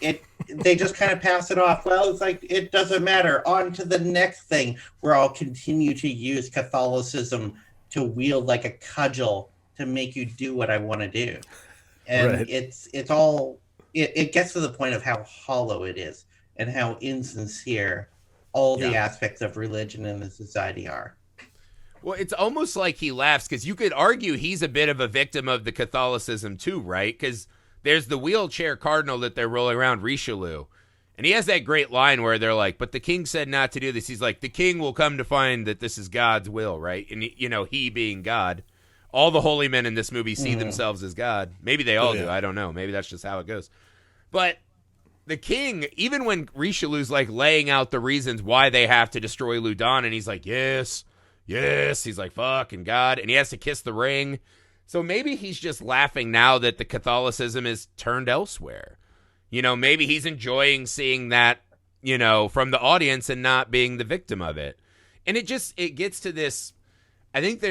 S2: they just kind of pass it off. Well, it's like, it doesn't matter, on to the next thing, where I'll continue to use Catholicism to wield like a cudgel to make you do what I want to do. And it gets to the point of how hollow it is and how insincere all the aspects of religion in the society are.
S1: Well, it's almost like he laughs because you could argue he's a bit of a victim of the Catholicism too, right? Because there's the wheelchair cardinal that they're rolling around, Richelieu. And he has that great line where they're like, but the king said not to do this. He's like, the king will come to find that this is God's will, right? And, he being God. All the holy men in this movie see themselves as God. Maybe they all do. I don't know. Maybe that's just how it goes. But the king, even when Richelieu's like laying out the reasons why they have to destroy Loudun, and he's like, yes. He's like, fucking God. And he has to kiss the ring. So maybe he's just laughing now that the Catholicism is turned elsewhere. Maybe he's enjoying seeing that, from the audience and not being the victim of it. And it gets to this... I think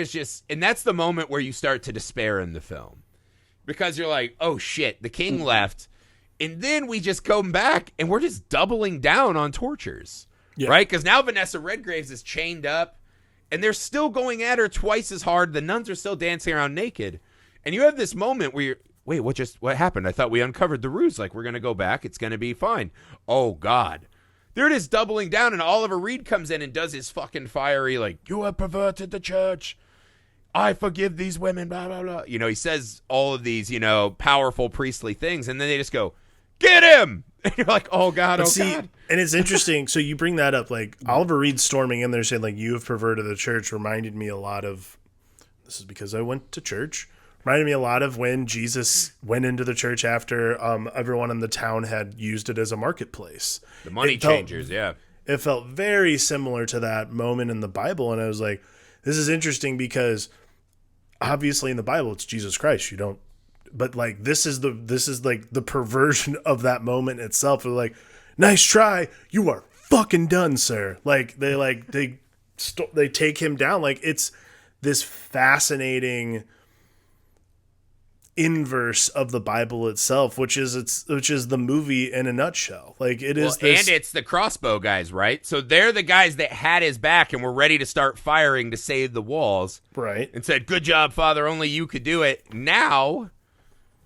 S1: and that's the moment where you start to despair in the film. Because you're like, oh shit, the king left. And then we just come back and we're just doubling down on tortures. Yeah. Right? Because now Vanessa Redgraves is chained up and they're still going at her twice as hard. The nuns are still dancing around naked. And you have this moment where you're, wait, what happened? I thought we uncovered the ruse. Like, we're going to go back. It's going to be fine. Oh, God. There it is, doubling down, and Oliver Reed comes in and does his fucking fiery, like, you have perverted the church. I forgive these women, blah, blah, blah. He says all of these, powerful priestly things, and then they just go, get him! And you're like, oh, God, God.
S3: And it's interesting, so you bring that up, like, Oliver Reed storming in there saying, like, you have perverted the church reminded me a lot of, this is because I went to church, Reminded me a lot of when Jesus went into the church after everyone in the town had used it as a marketplace.
S1: The money changers, yeah.
S3: It felt very similar to that moment in the Bible, and I was like, this is interesting because obviously in the Bible it's Jesus Christ. You don't, but like this is like the perversion of that moment itself. They're like, nice try, you are fucking done, sir. Like they take him down. Like it's this fascinating inverse of the Bible itself, which is the movie in a nutshell. Like it is
S1: and it's the crossbow guys, right? So they're the guys that had his back and were ready to start firing to save the walls,
S3: right?
S1: And said, "Good job, Father. Only you could do it." Now,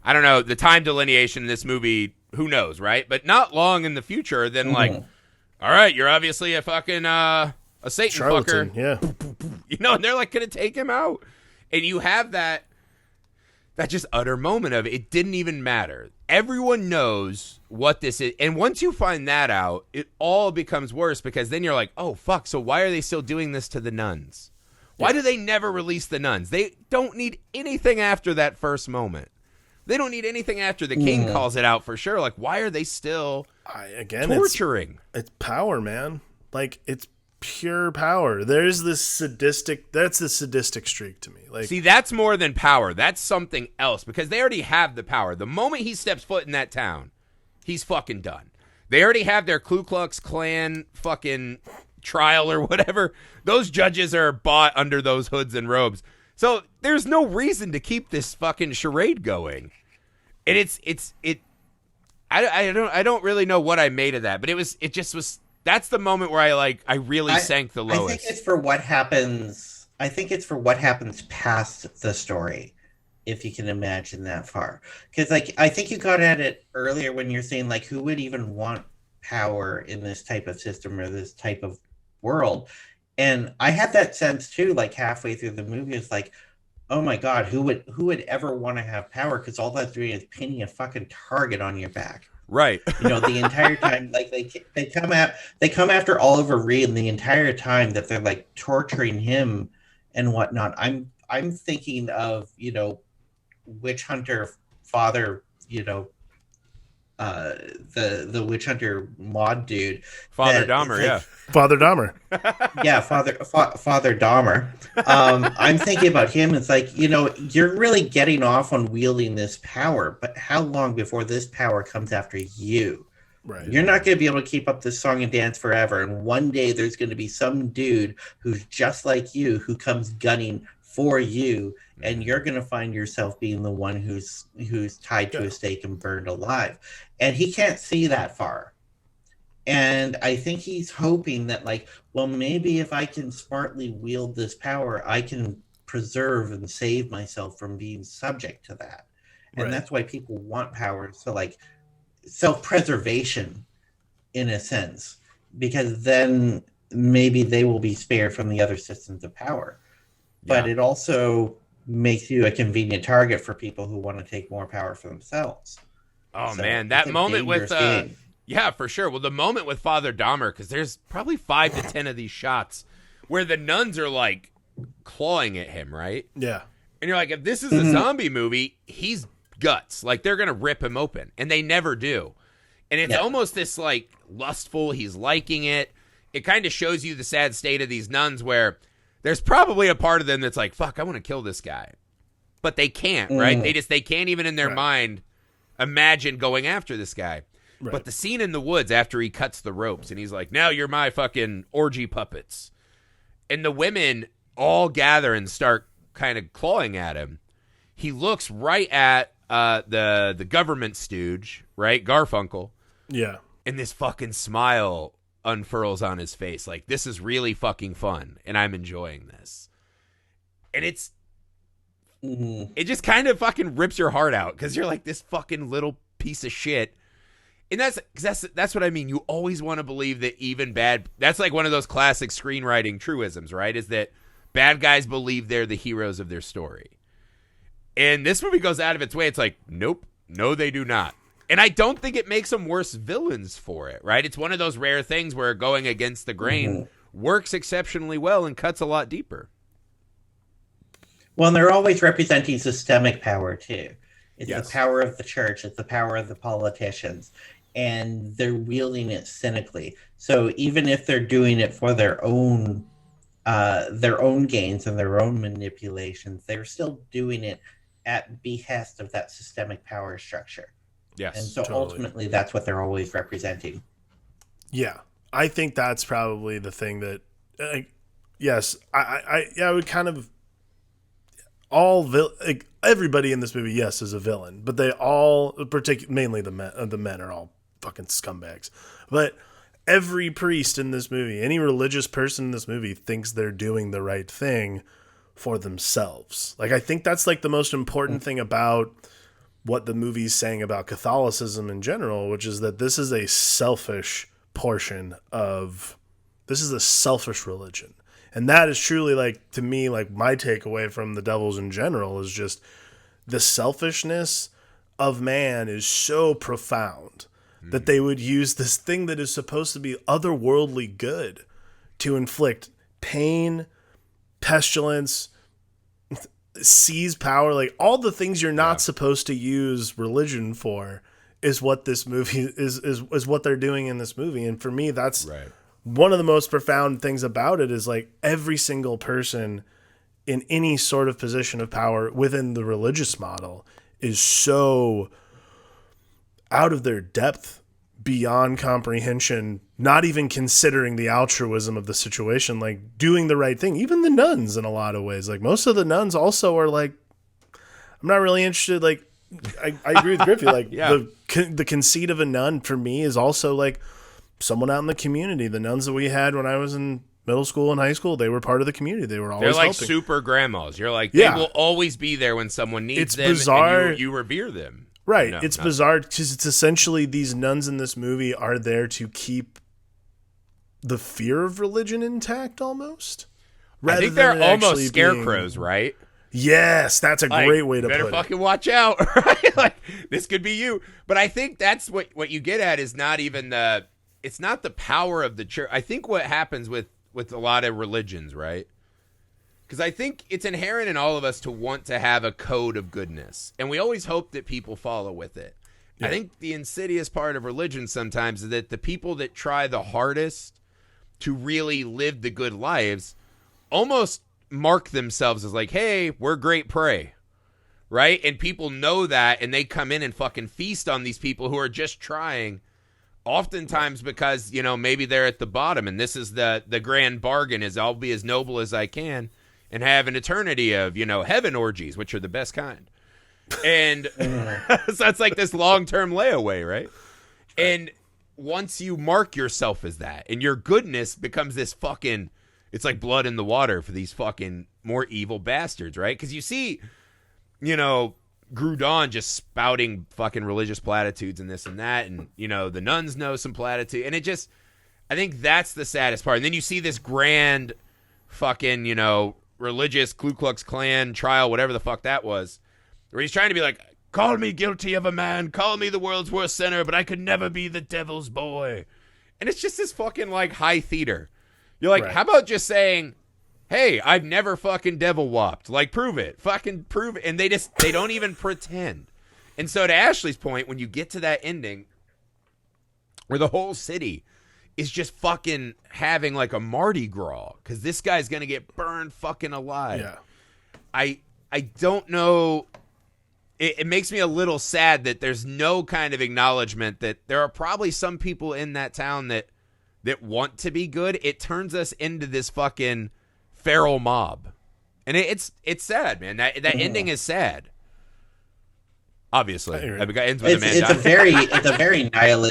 S1: I don't know the time delineation in this movie. Who knows, right? But not long in the future, then like, all right, you're obviously a fucking a Satan
S3: charlatan,
S1: fucker,
S3: yeah.
S1: You know, and they're like gonna take him out, and you have that just utter moment of it didn't even matter. Everyone knows what this is. And once you find that out, it all becomes worse because then you're like, oh, fuck, so why are they still doing this to the nuns? Why do they never release the nuns? They don't need anything after that first moment. They don't need anything after the king calls it out for sure. Like, why are they still torturing?
S3: It's power, man. Like, it's pure power. There's this that's the sadistic streak to me. Like,
S1: see, that's more than power. That's something else because they already have the power. The moment he steps foot in that town, he's fucking done. They already have their Ku Klux Klan fucking trial or whatever. Those judges are bought under those hoods and robes. So there's no reason to keep this fucking charade going. And I don't really know what I made of that, but it just was. That's the moment where I really sank the lowest.
S2: I think it's for what happens. I think it's for what happens past the story, if you can imagine that far. Because like I think you got at it earlier when you're saying like who would even want power in this type of system or this type of world, and I had that sense too. Like halfway through the movie, it's like, oh my god, who would ever want to have power? Because all that's doing is pinning a fucking target on your back.
S1: Right.
S2: You know, the entire time, like they come after Oliver Reed, and the entire time that they're like torturing him and whatnot. I'm thinking of, you know, witch hunter father, you know, the witch hunter mod dude,
S1: Father Dahmer,
S3: yeah, Father Dahmer,
S2: yeah, Father Dahmer. I'm thinking about him. It's like, you know, you're really getting off on wielding this power, but how long before this power comes after you?
S3: Right.
S2: You're not going to be able to keep up this song and dance forever, and one day there's going to be some dude who's just like you who comes gunning for you, and you're going to find yourself being the one who's tied to a stake and burned alive. And he can't see that far. And I think he's hoping that, like, well, maybe if I can smartly wield this power, I can preserve and save myself from being subject to that. And that's why people want power. So, like, self-preservation, in a sense, because then maybe they will be spared from the other systems of power. Yeah. But it also makes you a convenient target for people who want to take more power for themselves.
S1: Oh, so man, that moment with yeah, for sure. Well, the moment with Father Dahmer, because there's probably 5 to 10 of these shots where the nuns are like clawing at him, right?
S3: Yeah.
S1: And you're like, if this is a zombie movie, he's guts. Like, they're gonna rip him open, and they never do. And it's almost this like lustful. He's liking it. It kind of shows you the sad state of these nuns, where there's probably a part of them that's like, fuck, I want to kill this guy, but they can't. Right? They can't even in their mind imagine going after this guy. Right. But the scene in the woods after he cuts the ropes and he's like, now you're my fucking orgy puppets. And the women all gather and start kind of clawing at him. He looks right at the government stooge, right? Garfunkel.
S3: Yeah. And
S1: this fucking smile unfurls on his face. Like, this is really fucking fun and I'm enjoying this. And it just kind of fucking rips your heart out because you're like, this fucking little piece of shit. And that's what I mean. You always want to believe that even bad... That's like one of those classic screenwriting truisms, right? Is that bad guys believe they're the heroes of their story. And this movie goes out of its way. It's like, nope. No, they do not. And I don't think it makes them worse villains for it, right? It's one of those rare things where going against the grain works exceptionally well and cuts a lot deeper.
S2: Well, and they're always representing systemic power too. It's
S1: Yes.
S2: the power of the church, it's the power of the politicians, and they're wielding it cynically. So even if they're doing it for their own gains and their own manipulations, they're still doing it at behest of that systemic power structure.
S1: Yes,
S2: and so
S3: totally.
S2: ultimately, that's what they're always representing.
S3: Yeah, I think that's probably the thing that, yes, I would kind of everybody in this movie, yes, is a villain, but they all, mainly the men are all fucking scumbags. But every priest in this movie, any religious person in this movie, thinks they're doing the right thing for themselves. Like, I think that's like the most important thing about what the movie's saying about Catholicism in general, which is that this is a selfish religion. And that is truly, like, to me, like, my takeaway from the devils in general is just the selfishness of man is so profound that they would use this thing that is supposed to be otherworldly good to inflict pain, pestilence, seize power, like all the things you're not supposed to use religion for is what this movie is what they're doing in this movie. And for me, that's one of the most profound things about it, is like every single person in any sort of position of power within the religious model is so out of their depth, beyond comprehension, not even considering the altruism of the situation, like doing the right thing. Even the nuns, in a lot of ways, like most of the nuns also are like, I'm not really interested. Like, I agree with Griffey. Like the conceit of a nun for me is also like someone out in the community. The nuns that we had when I was in middle school and high school, they were part of the community. They were always
S1: They're like
S3: helping.
S1: super grandmas. You're like, they will always be there when someone needs them. It's bizarre. And you revere them.
S3: Right. No, it's bizarre because it's essentially these nuns in this movie are there to keep the fear of religion intact almost.
S1: I think they're almost scarecrows, right?
S3: Yes, that's a great way to put it.
S1: Better fucking watch out, right? Like, this could be you. But I think that's what you get at is not even it's not the power of the church. I think what happens with a lot of religions, right? Because I think it's inherent in all of us to want to have a code of goodness. And we always hope that people follow with it. Yeah. I think the insidious part of religion sometimes is that the people that try the hardest to really live the good lives almost mark themselves as like, hey, we're great prey, right? And people know that, and they come in and fucking feast on these people who are just trying, oftentimes because, maybe they're at the bottom, and this is the grand bargain is I'll be as noble as I can and have an eternity of, heaven orgies, which are the best kind. And so it's like this long-term layaway, right? And once you mark yourself as that, and your goodness becomes this fucking, it's like blood in the water for these fucking more evil bastards, right? Because you see, Grudon just spouting fucking religious platitudes and this and that, and, the nuns know some platitude, and I think that's the saddest part. And then you see this grand fucking, religious Ku Klux Klan trial, whatever the fuck that was, where he's trying to be like, call me guilty of a man, call me the world's worst sinner, but I could never be the devil's boy. And it's just this fucking, like, high theater. You're like, How about just saying, hey, I've never fucking devil whopped. Like, prove it. Fucking prove it. And they don't even pretend. And so to Ashley's point, when you get to that ending where the whole city is just fucking having like a Mardi Gras because this guy's going to get burned fucking alive.
S3: Yeah.
S1: I don't know. It makes me a little sad that there's no kind of acknowledgement that there are probably some people in that town that want to be good. It turns us into this fucking feral mob. And it's sad, man. That ending is sad. Obviously. It ends with a man dying.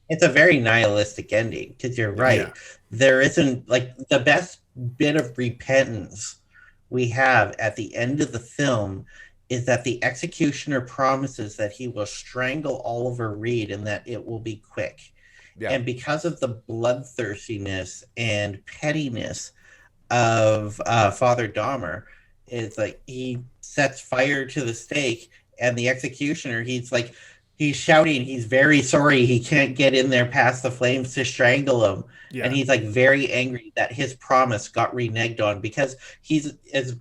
S2: It's a very nihilistic ending, because you're right. Yeah. There isn't, like, the best bit of repentance we have at the end of the film is that the executioner promises that he will strangle Oliver Reed and that it will be quick. Yeah. And because of the bloodthirstiness and pettiness of Father Dahmer, it's like he sets fire to the stake, and the executioner, he's shouting, he's very sorry he can't get in there past the flames to strangle him. Yeah. And he's like very angry that his promise got reneged on, because he's, as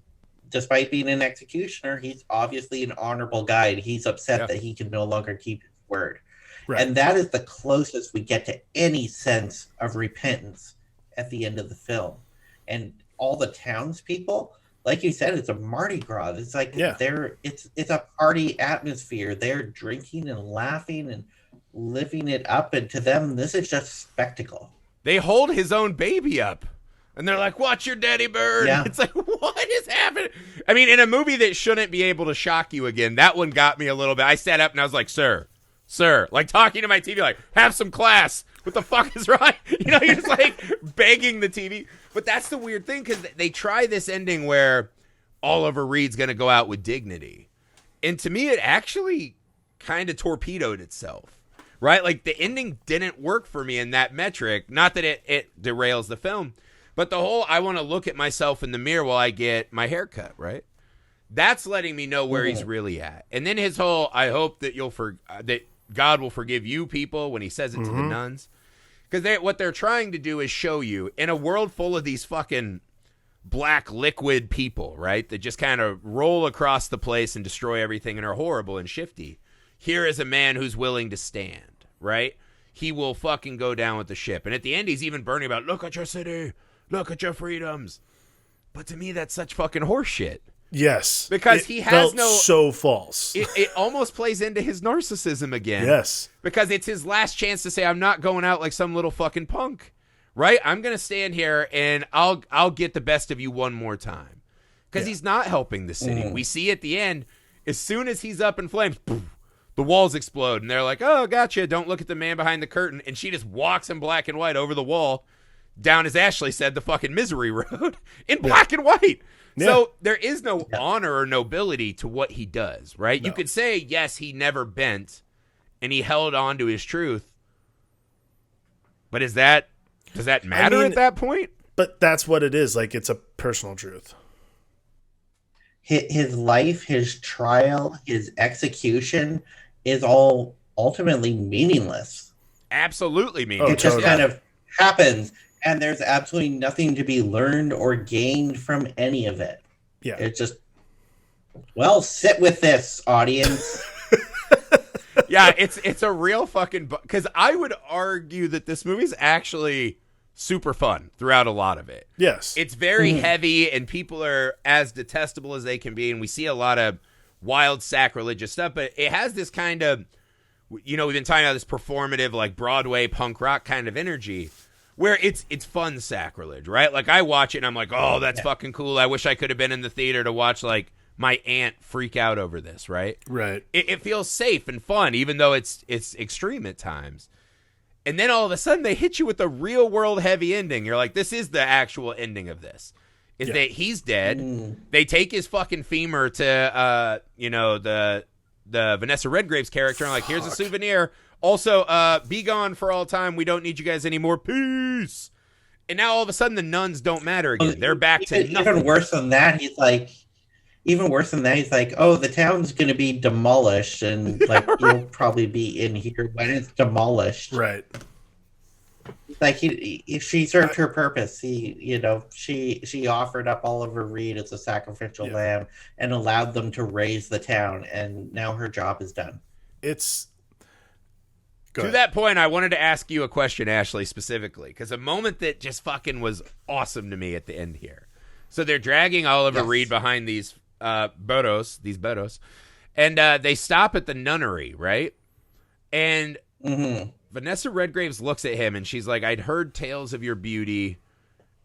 S2: despite being an executioner, he's obviously an honorable guy. And he's upset that he can no longer keep his word. Right. And that is the closest we get to any sense of repentance at the end of the film. And all the townspeople, like you said, it's a Mardi Gras. It's like it's a party atmosphere. They're drinking and laughing and living it up. And to them, this is just spectacle.
S1: They hold his own baby up. And they're like, watch your daddy burn. Yeah. It's like, what is happening? I mean, in a movie that shouldn't be able to shock you again, that one got me a little bit. I sat up and I was like, sir, like talking to my TV, like, have some class. What the fuck is wrong? You know, you're just like begging the TV. But that's the weird thing, because they try this ending where Oliver Reed's going to go out with dignity. And to me, it actually kind of torpedoed itself, right? Like, the ending didn't work for me in that metric. Not that it derails the film, but the whole, I want to look at myself in the mirror while I get my hair cut, right? That's letting me know where he's really at. And then his whole, I hope that that God will forgive you people, when he says it to the nuns. Because what they're trying to do is show you, in a world full of these fucking black liquid people, right, that just kind of roll across the place and destroy everything and are horrible and shifty, here is a man who's willing to stand, right? He will fucking go down with the ship. And at the end, he's even burning about, look at your city, look at your freedoms. But to me, that's such fucking horseshit.
S3: Yes.
S1: Because he has
S3: so false.
S1: It almost plays into his narcissism again.
S3: Yes.
S1: Because it's his last chance to say, I'm not going out like some little fucking punk, right? I'm going to stand here and I'll get the best of you one more time. Because he's not helping the city. We see at the end, as soon as he's up in flames, poof, the walls explode. And they're like, oh, gotcha. Don't look at the man behind the curtain. And she just walks in black and white over the wall down, as Ashley said, the fucking misery road in black and white. Yeah. So there is no honor or nobility to what he does, right? No. You could say, yes, he never bent and he held on to his truth. But does that matter at that point?
S3: But that's what it is. Like, it's a personal truth.
S2: His life, his trial, his execution is all ultimately meaningless.
S1: Absolutely meaningless.
S2: It just kind of happens. And there's absolutely nothing to be learned or gained from any of it.
S3: Yeah.
S2: It's just, well, sit with this, audience.
S1: Yeah, it's a real fucking... Because I would argue that this movie's actually super fun throughout a lot of it.
S3: Yes.
S1: It's very heavy, and people are as detestable as they can be, and we see a lot of wild, sacrilegious stuff, but it has this kind of... You know, we've been talking about this performative, like, Broadway punk rock kind of energy, where it's fun sacrilege, right? Like, I watch it and I'm like, oh, that's fucking cool. I wish I could have been in the theater to watch, like, my aunt freak out over this, right?
S3: Right.
S1: It feels safe and fun, even though it's extreme at times. And then all of a sudden they hit you with a real world heavy ending. You're like, this is the actual ending of this. Is that he's dead. They take his fucking femur to, the Vanessa Redgrave's character, and like, here's a souvenir. Also, be gone for all time. We don't need you guys anymore. Peace. And now all of a sudden the nuns don't matter again. They're back to nothing.
S2: Even worse than that, he's like, oh, the town's going to be demolished, and like you'll probably be in here when it's demolished.
S3: Right.
S2: Like she served her purpose. She offered up Oliver Reed as a sacrificial lamb and allowed them to raise the town, and now her job is done.
S1: To that point, I wanted to ask you a question, Ashley, specifically, because a moment that just fucking was awesome to me at the end here. So they're dragging Oliver Reed behind these bodos, and they stop at the nunnery, right? And Vanessa Redgraves looks at him, and she's like, I'd heard tales of your beauty,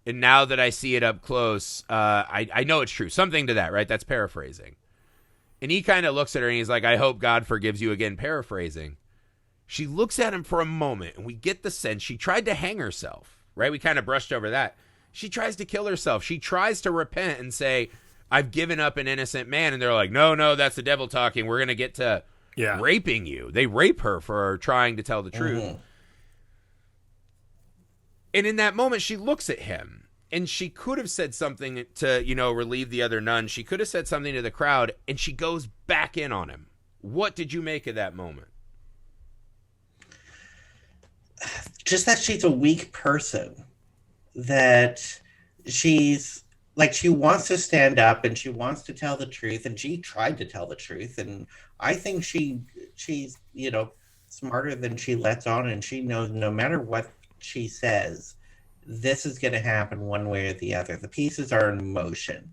S1: and now that I see it up close, I know it's true. Something to that, right? That's paraphrasing. And he kind of looks at her, and he's like, I hope God forgives you, again, paraphrasing. She looks at him for a moment, and we get the sense she tried to hang herself, right? We kind of brushed over that. She tries to kill herself. She tries to repent and say, I've given up an innocent man. And they're like, no, that's the devil talking. We're going to get to raping you. They rape her for trying to tell the truth. And in that moment, she looks at him, and she could have said something to, relieve the other nun. She could have said something to the crowd, and she goes back in on him. What did you make of that moment?
S2: Just that she's a weak person, that she's like she wants to stand up and she wants to tell the truth, and she tried to tell the truth, and I think she's smarter than she lets on, and she knows no matter what she says, this is going to happen one way or the other. The pieces are in motion,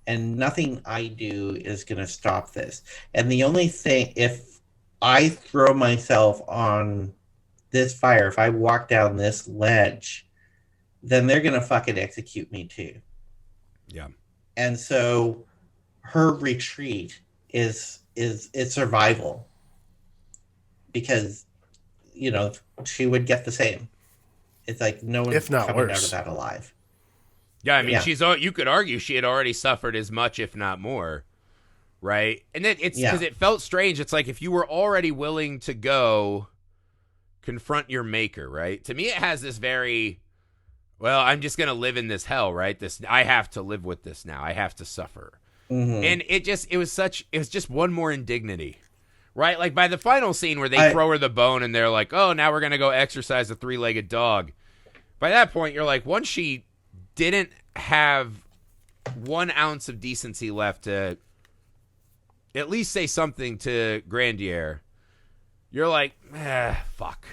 S2: and nothing I do is going to stop this. And the only thing, if I throw myself on this fire, if I walk down this ledge, then they're going to fucking execute me too.
S1: Yeah.
S2: And so her retreat is survival, because she would get the same. It's like no one's
S3: if not
S2: coming
S3: worse.
S2: out of that alive.
S1: Yeah, I mean, you could argue she had already suffered as much, if not more, right? And then it's because it felt strange. It's like if you were already willing to go confront your maker, right? To me, it has this very, well, I'm just going to live in this hell, right? I have to live with this now. I have to suffer. Mm-hmm. And it was just one more indignity, right? Like by the final scene where they throw her the bone and they're like, oh, now we're going to go exercise a 3-legged dog. By that point, you're like, once she didn't have 1 ounce of decency left to at least say something to Grandier, you're like, fuck.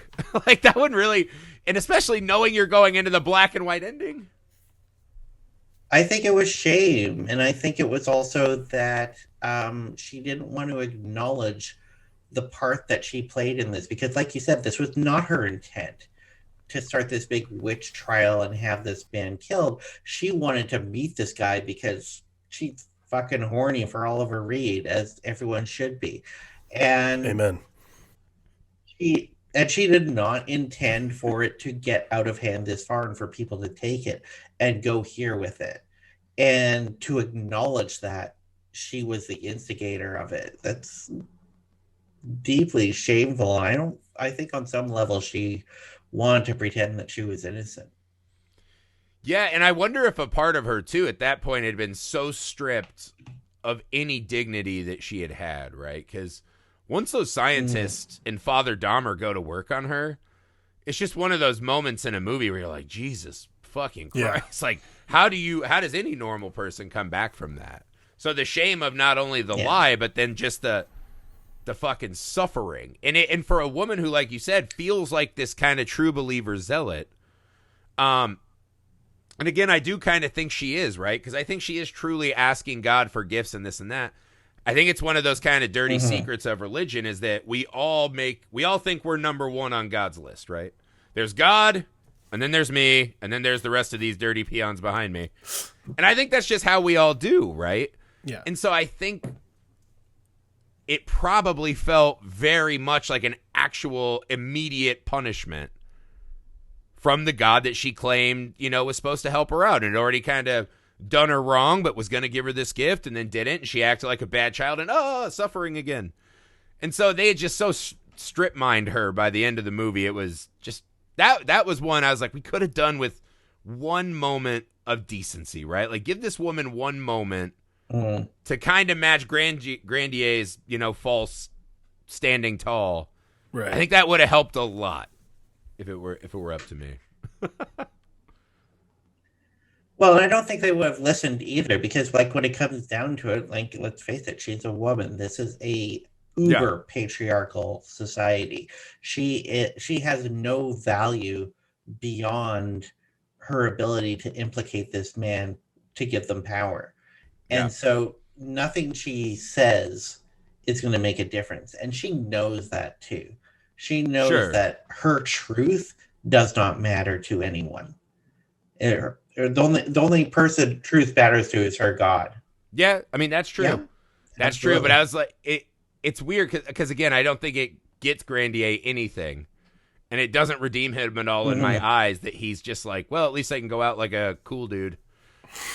S1: Like that wouldn't really, and especially knowing you're going into the black and white ending.
S2: I think it was shame, and I think it was also that she didn't want to acknowledge the part that she played in this, because like you said, this was not her intent to start this big witch trial and have this man killed. She wanted to meet this guy because she's fucking horny for Oliver Reed, as everyone should be. And
S3: amen.
S2: She did not intend for it to get out of hand this far and for people to take it and go here with it. And to acknowledge that she was the instigator of it, that's deeply shameful. And I think on some level she wanted to pretend that she was innocent.
S1: Yeah, and I wonder if a part of her too at that point had been so stripped of any dignity that she had, right? Because once those scientists and Father Dahmer go to work on her, it's just one of those moments in a movie where you're like, Jesus fucking Christ. Yeah. Like, how does any normal person come back from that? So the shame of not only the lie, but then just the fucking suffering. And for a woman who, like you said, feels like this kind of true believer zealot, and again, I do kind of think she is, right? Because I think she is truly asking God for gifts and this and that. I think it's one of those kind of dirty secrets of religion is that we all think we're number one on God's list, right? There's God, and then there's me, and then there's the rest of these dirty peons behind me. And I think that's just how we all do, right?
S3: Yeah.
S1: And so I think it probably felt very much like an actual immediate punishment from the God that she claimed, was supposed to help her out and had already kind of done her wrong, but was going to give her this gift and then didn't. And she acted like a bad child and, suffering again. And so they had just so strip mined her by the end of the movie. It was just, that was one I was like, we could have done with one moment of decency, right? Like give this woman one moment to kind of match Grandier's, false standing tall. Right. I think that would have helped a lot if it were up to me.
S2: Well, I don't think they would have listened either, because like when it comes down to it, like let's face it, she's a woman. This is a uber patriarchal society. She has no value beyond her ability to implicate this man to give them power. And so nothing she says is going to make a difference. And she knows that too. She knows that her truth does not matter to anyone. The only person truth matters to is her God.
S1: Yeah, I mean, that's true. Yeah, that's true. But I was like, it's weird because, again, I don't think it gets Grandier anything. And it doesn't redeem him at all in my eyes that he's just like, well, at least I can go out like a cool dude.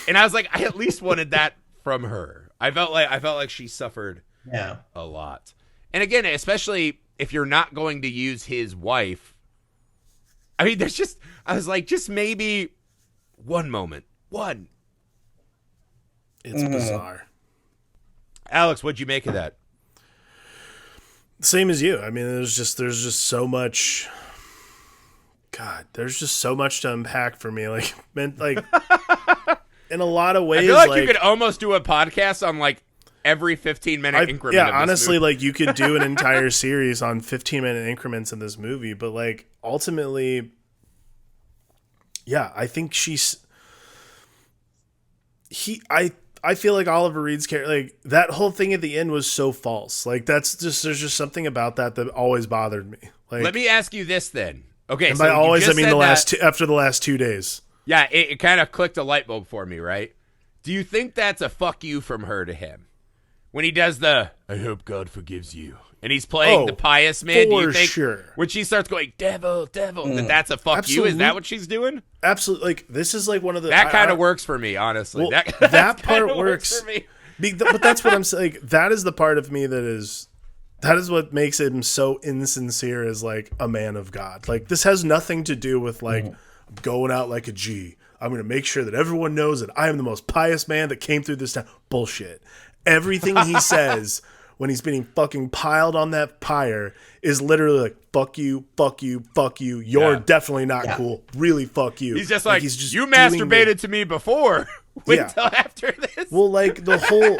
S1: And I was like, I at least wanted that from her. I felt like she suffered a lot. And again, especially if you're not going to use his wife, I mean, I was like, just maybe one moment. One.
S3: It's bizarre.
S1: Alex, what'd you make of that?
S3: Same as you. I mean, there's just so much. God, there's just so much to unpack for me. Like in a lot of ways,
S1: I feel like you could almost do a podcast on like every 15-minute increment.
S3: Yeah,
S1: of this
S3: honestly,
S1: movie.
S3: like you could do an entire series on 15-minute increments in this movie, but like ultimately, yeah, I think I feel like Oliver Reed's character, like that whole thing at the end was so false. Like there's just something about that always bothered me. Like,
S1: let me ask you this then. Okay,
S3: and
S1: so
S3: by always
S1: you
S3: I
S1: just
S3: mean
S1: said
S3: after the last 2 days.
S1: Yeah, it kind of clicked a light bulb for me, right? Do you think that's a fuck you from her to him? When he does the, I hope God forgives you, and he's playing the pious man, do you think when she starts going, devil, that's a fuck you? Is that what she's doing?
S3: Absolutely. Like, this is like one of the...
S1: That kind of works for me, honestly.
S3: Well, that part works for me. But that's what I'm saying. Like, that is the part of me that is what makes him so insincere as like a man of God. Like, this has nothing to do with like going out like a G. I'm going to make sure that everyone knows that I am the most pious man that came through this town. Bullshit. Everything he says when he's being fucking piled on that pyre is literally like, fuck you, fuck you, fuck you. You're definitely not cool. Really, fuck you.
S1: He's just like you masturbated to me before. Wait until after this.
S3: Well, like the whole...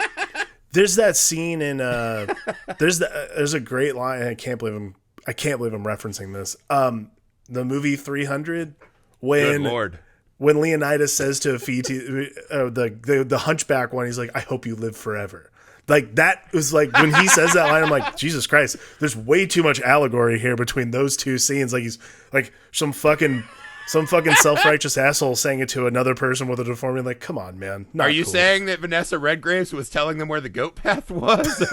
S3: There's that scene in... there's a great line. I can't believe I'm referencing this. The movie 300, when...
S1: Good Lord.
S3: When Leonidas says to Fiti, the hunchback one, he's like, I hope you live forever. Like, that was like, when he says that line, I'm like, Jesus Christ, there's way too much allegory here between those two scenes. Like, he's like some fucking self-righteous asshole saying it to another person with a deformity. Like, come on, man. Not
S1: Are you
S3: cool.
S1: saying that Vanessa Redgraves was telling them where the goat path was?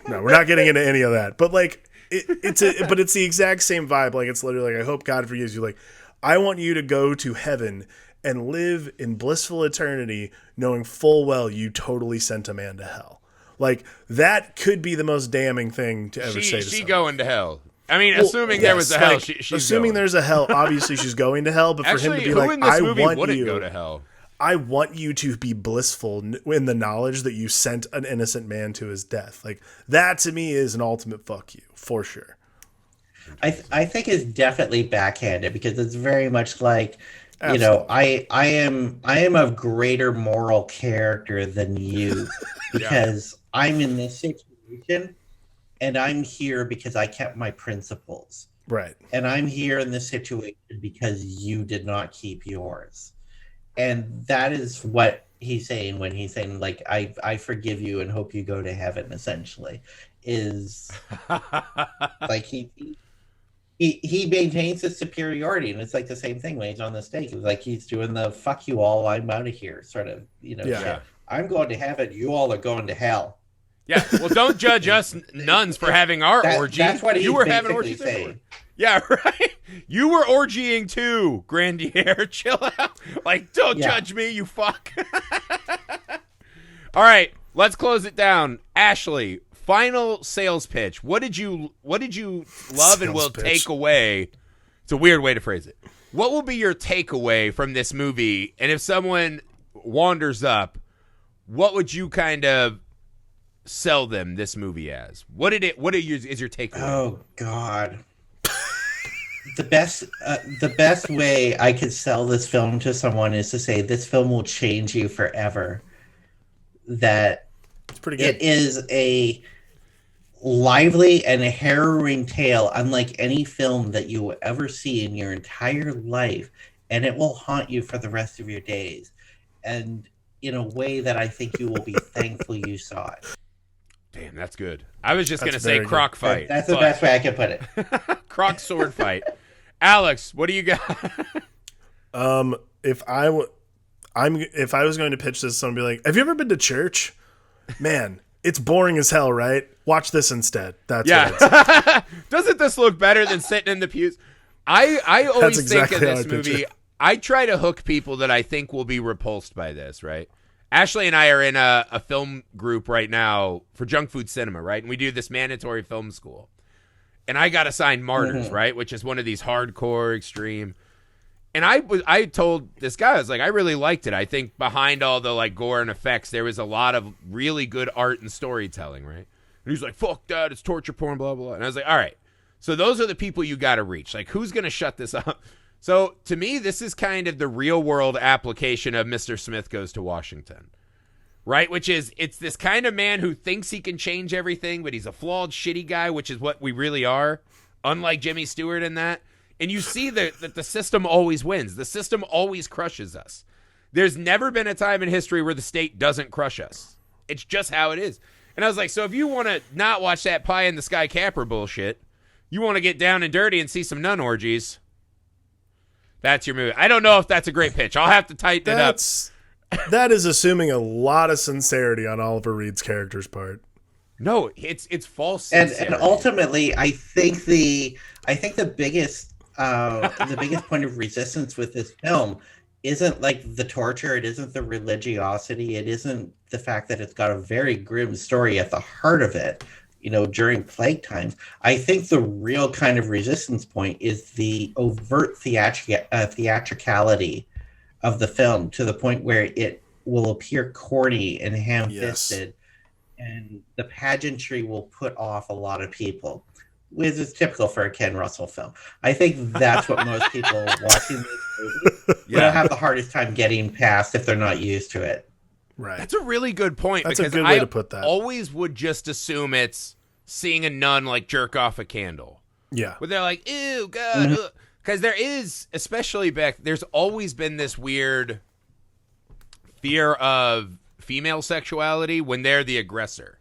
S3: No, we're not getting into any of that. But like, it's the exact same vibe. Like, it's literally like, I hope God forgives you. Like, I want you to go to heaven and live in blissful eternity knowing full well you totally sent a man to hell. Like, that could be the most damning thing to ever say to someone.
S1: Going to hell. I mean, assuming there was a hell, she's
S3: assuming there's a hell, obviously she's going to hell, but for him to be like, I want you
S1: go to hell.
S3: I want you to be blissful in the knowledge that you sent an innocent man to his death. Like, that to me is an ultimate fuck you, for sure.
S2: I think it's definitely backhanded because it's very much like,
S3: Absolutely.
S2: you know, I am of greater moral character than you because I'm in this situation and I'm here because I kept my principles.
S3: Right.
S2: And I'm here in this situation because you did not keep yours. And that is what he's saying when he's saying, like, I forgive you and hope you go to heaven, essentially, is like he maintains his superiority, and it's like the same thing when he's on the stake. It's like he's doing the "fuck you all, I'm out of here" sort of, shit. I'm going to heaven, you all are going to hell.
S1: Yeah, well, don't judge us nuns for having our orgy.
S2: That's what
S1: you were having orgies
S2: saying.
S1: Yeah, right. You were orgying too, Grandier. Chill out. Like, don't judge me, you fuck. All right, let's close it down. Ashley, final sales pitch. What did you love and will take away? It's a weird way to phrase it. What will be your takeaway from this movie? And if someone wanders up, what would you kind of sell them this movie as? What is your takeaway?
S2: Oh God. The best way I could sell this film to someone is to say this film will change you forever. That
S3: it's pretty good.
S2: It is a lively and a harrowing tale unlike any film that you will ever see in your entire life, and it will haunt you for the rest of your days, and in a way that I think you will be thankful you saw it.
S1: Damn, that's good. I was just going to say croc fight.
S2: That's the best way I can put it.
S1: Croc sword fight. Alex, what do you got?
S3: If I was going to pitch this, someone would be like, "Have you ever been to church? Man, it's boring as hell, right? Watch this instead." That's what it's.
S1: Doesn't this look better than sitting in the pews? I always think of this movie. I try to hook people that I think will be repulsed by this, right? Ashley and I are in a film group right now for junk food cinema, right? And we do this mandatory film school. And I got assigned Martyrs, right? Which is one of these hardcore, extreme. And I told this guy, I was like, I really liked it. I think behind all the like gore and effects, there was a lot of really good art and storytelling, right? And he's like, fuck that, it's torture porn, blah, blah, blah. And I was like, all right. So those are the people you got to reach. Like, who's going to shut this up? So to me, this is kind of the real world application of Mr. Smith Goes to Washington, right? Which is, it's this kind of man who thinks he can change everything, but he's a flawed, shitty guy, which is what we really are, unlike Jimmy Stewart in that. And you see that the system always wins. The system always crushes us. There's never been a time in history where the state doesn't crush us. It's just how it is. And I was like, so if you want to not watch that pie in the sky capper bullshit, you want to get down and dirty and see some nun orgies, that's your movie. I don't know if that's a great pitch. I'll have to tighten it up.
S3: That is assuming a lot of sincerity on Oliver Reed's character's part.
S1: No, it's false
S2: sincerity. And ultimately, I think the biggest point of resistance with this film isn't like the torture, it isn't the religiosity, it isn't the fact that it's got a very grim story at the heart of it, during plague times. I think the real kind of resistance point is the overt theatricality of the film, to the point where it will appear corny and ham-fisted, and the pageantry will put off a lot of people, which is typical for a Ken Russell film. I think that's what most people watching this movie will have the hardest time getting past if they're not used to it.
S1: Right. That's a really good point.
S3: That's a good way to put that.
S1: I always would just assume it's seeing a nun like jerk off a candle.
S3: Yeah.
S1: Where they're like, ew, God. Because there is, especially there's always been this weird fear of female sexuality when they're the aggressor.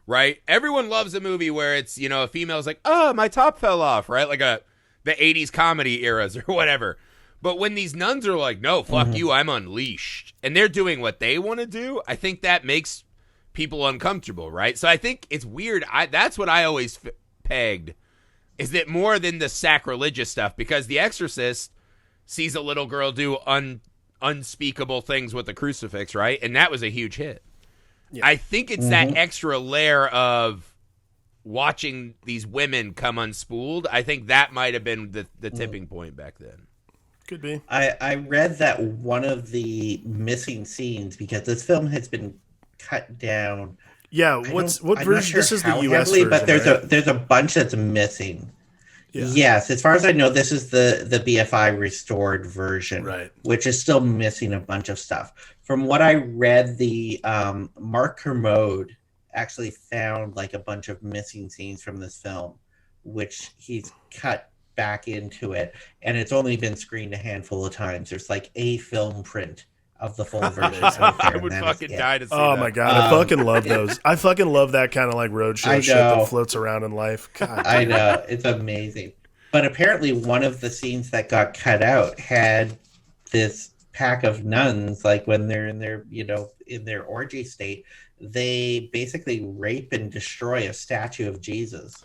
S1: Right? Everyone loves a movie where it's, a female's like, oh, my top fell off, right? Like the 80s comedy eras or whatever. But when these nuns are like, no, fuck you, I'm unleashed, and they're doing what they want to do, I think that makes people uncomfortable, right? So I think it's weird. That's what I always pegged, is that more than the sacrilegious stuff, because The Exorcist sees a little girl do unspeakable things with the crucifix, right? And that was a huge hit. Yeah. I think it's that extra layer of watching these women come unspooled. I think that might have been the tipping point back then.
S3: Could be.
S2: I read that one of the missing scenes, because this film has been cut down.
S3: Yeah, what version?
S2: Sure
S3: this is the US version,
S2: but there's a bunch that's missing. Yeah. Yes, as far as I know, this is the BFI restored version,
S3: right?
S2: Which is still missing a bunch of stuff. From what I read, the Mark Kermode actually found like a bunch of missing scenes from this film, which he's cut back into it, and it's only been screened a handful of times. There's like a film print of the full version.
S1: I would fucking die to see that.
S3: Oh my god, I fucking love those. I fucking love that kind of like roadshow shit that floats around in life. God,
S2: I know, it's amazing. But apparently one of the scenes that got cut out had this pack of nuns, like when they're in their, in their orgy state, they basically rape and destroy a statue of Jesus.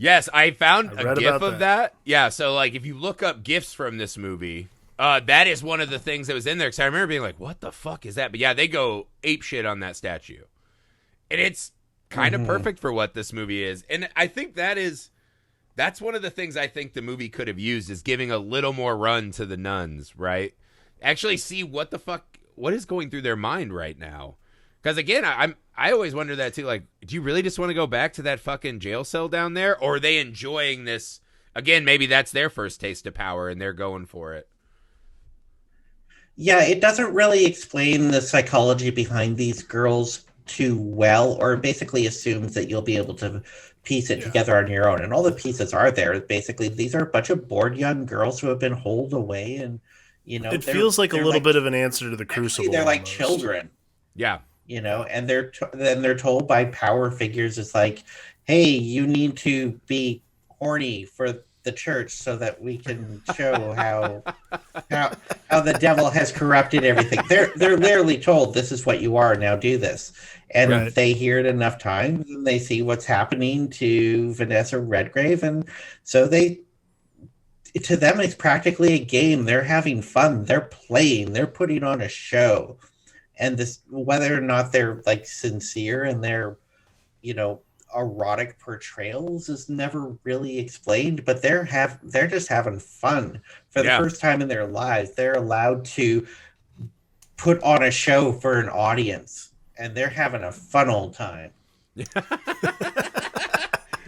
S1: Yes, I found a GIF of that. Yeah, so like if you look up GIFs from this movie, that is one of the things that was in there. Because I remember being like, what the fuck is that? But yeah, they go ape shit on that statue. And it's kind of perfect for what this movie is. And I think that's one of the things I think the movie could have used, is giving a little more run to the nuns, right? Actually see what is going through their mind right now. Because again, I always wonder that too. Like, do you really just want to go back to that fucking jail cell down there, or are they enjoying this? Again, maybe that's their first taste of power, and they're going for it.
S2: Yeah, it doesn't really explain the psychology behind these girls too well, or basically assumes that you'll be able to piece it together on your own. And all the pieces are there. Basically, these are a bunch of bored young girls who have been holed away, and
S3: it feels like a little bit of an answer to the Crucible.
S2: They're like children.
S1: Yeah.
S2: And they're told by power figures, it's like, hey, you need to be horny for the church so that we can show how the devil has corrupted everything. They're literally told, this is what you are, now do this. And they hear it enough times, and they see what's happening to Vanessa Redgrave, and so to them it's practically a game. They're having fun, they're playing, they're putting on a show. And this, whether or not they're like sincere in their, erotic portrayals, is never really explained. But they're just having fun for the first time in their lives. They're allowed to put on a show for an audience, and they're having a fun old time.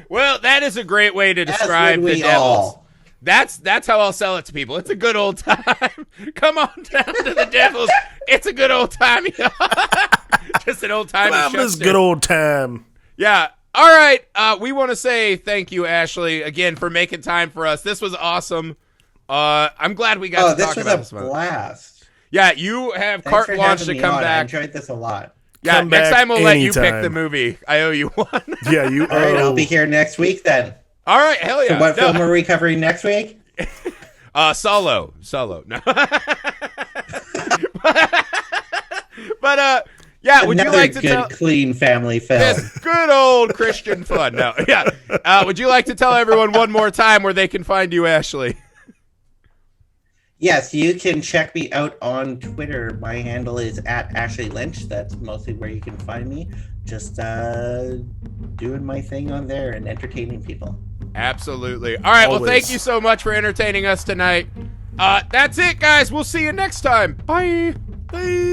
S1: Well, that is a great way to describe the devils. That's how I'll sell it to people. It's a good old time. Come on down to the Devils. It's a good old time. Just an old time.
S3: This good old time.
S1: Yeah. All right. We want to say thank you, Ashley, again for making time for us. This was awesome. I'm glad we got to talk about this.
S2: This was a blast.
S1: Yeah, you have carte blanche to come back.
S2: I enjoyed this a lot.
S1: Yeah, next time we'll let you pick the movie. I owe you one.
S3: Yeah, you owe.
S2: All right, I'll be here next week then.
S1: All right, hell yeah.
S2: So what film are we covering next week?
S1: Solo. No. But yeah, would you like to tell
S2: clean family film?
S1: This good old Christian fun. No, yeah. Would you like to tell everyone one more time where they can find you, Ashley?
S2: Yes, you can check me out on Twitter. My handle is @AshleyLynch. That's mostly where you can find me. Just doing my thing on there and entertaining people.
S1: Absolutely. All right. Always. Well, thank you so much for entertaining us tonight. That's it, guys. We'll see you next time. Bye.
S3: Bye.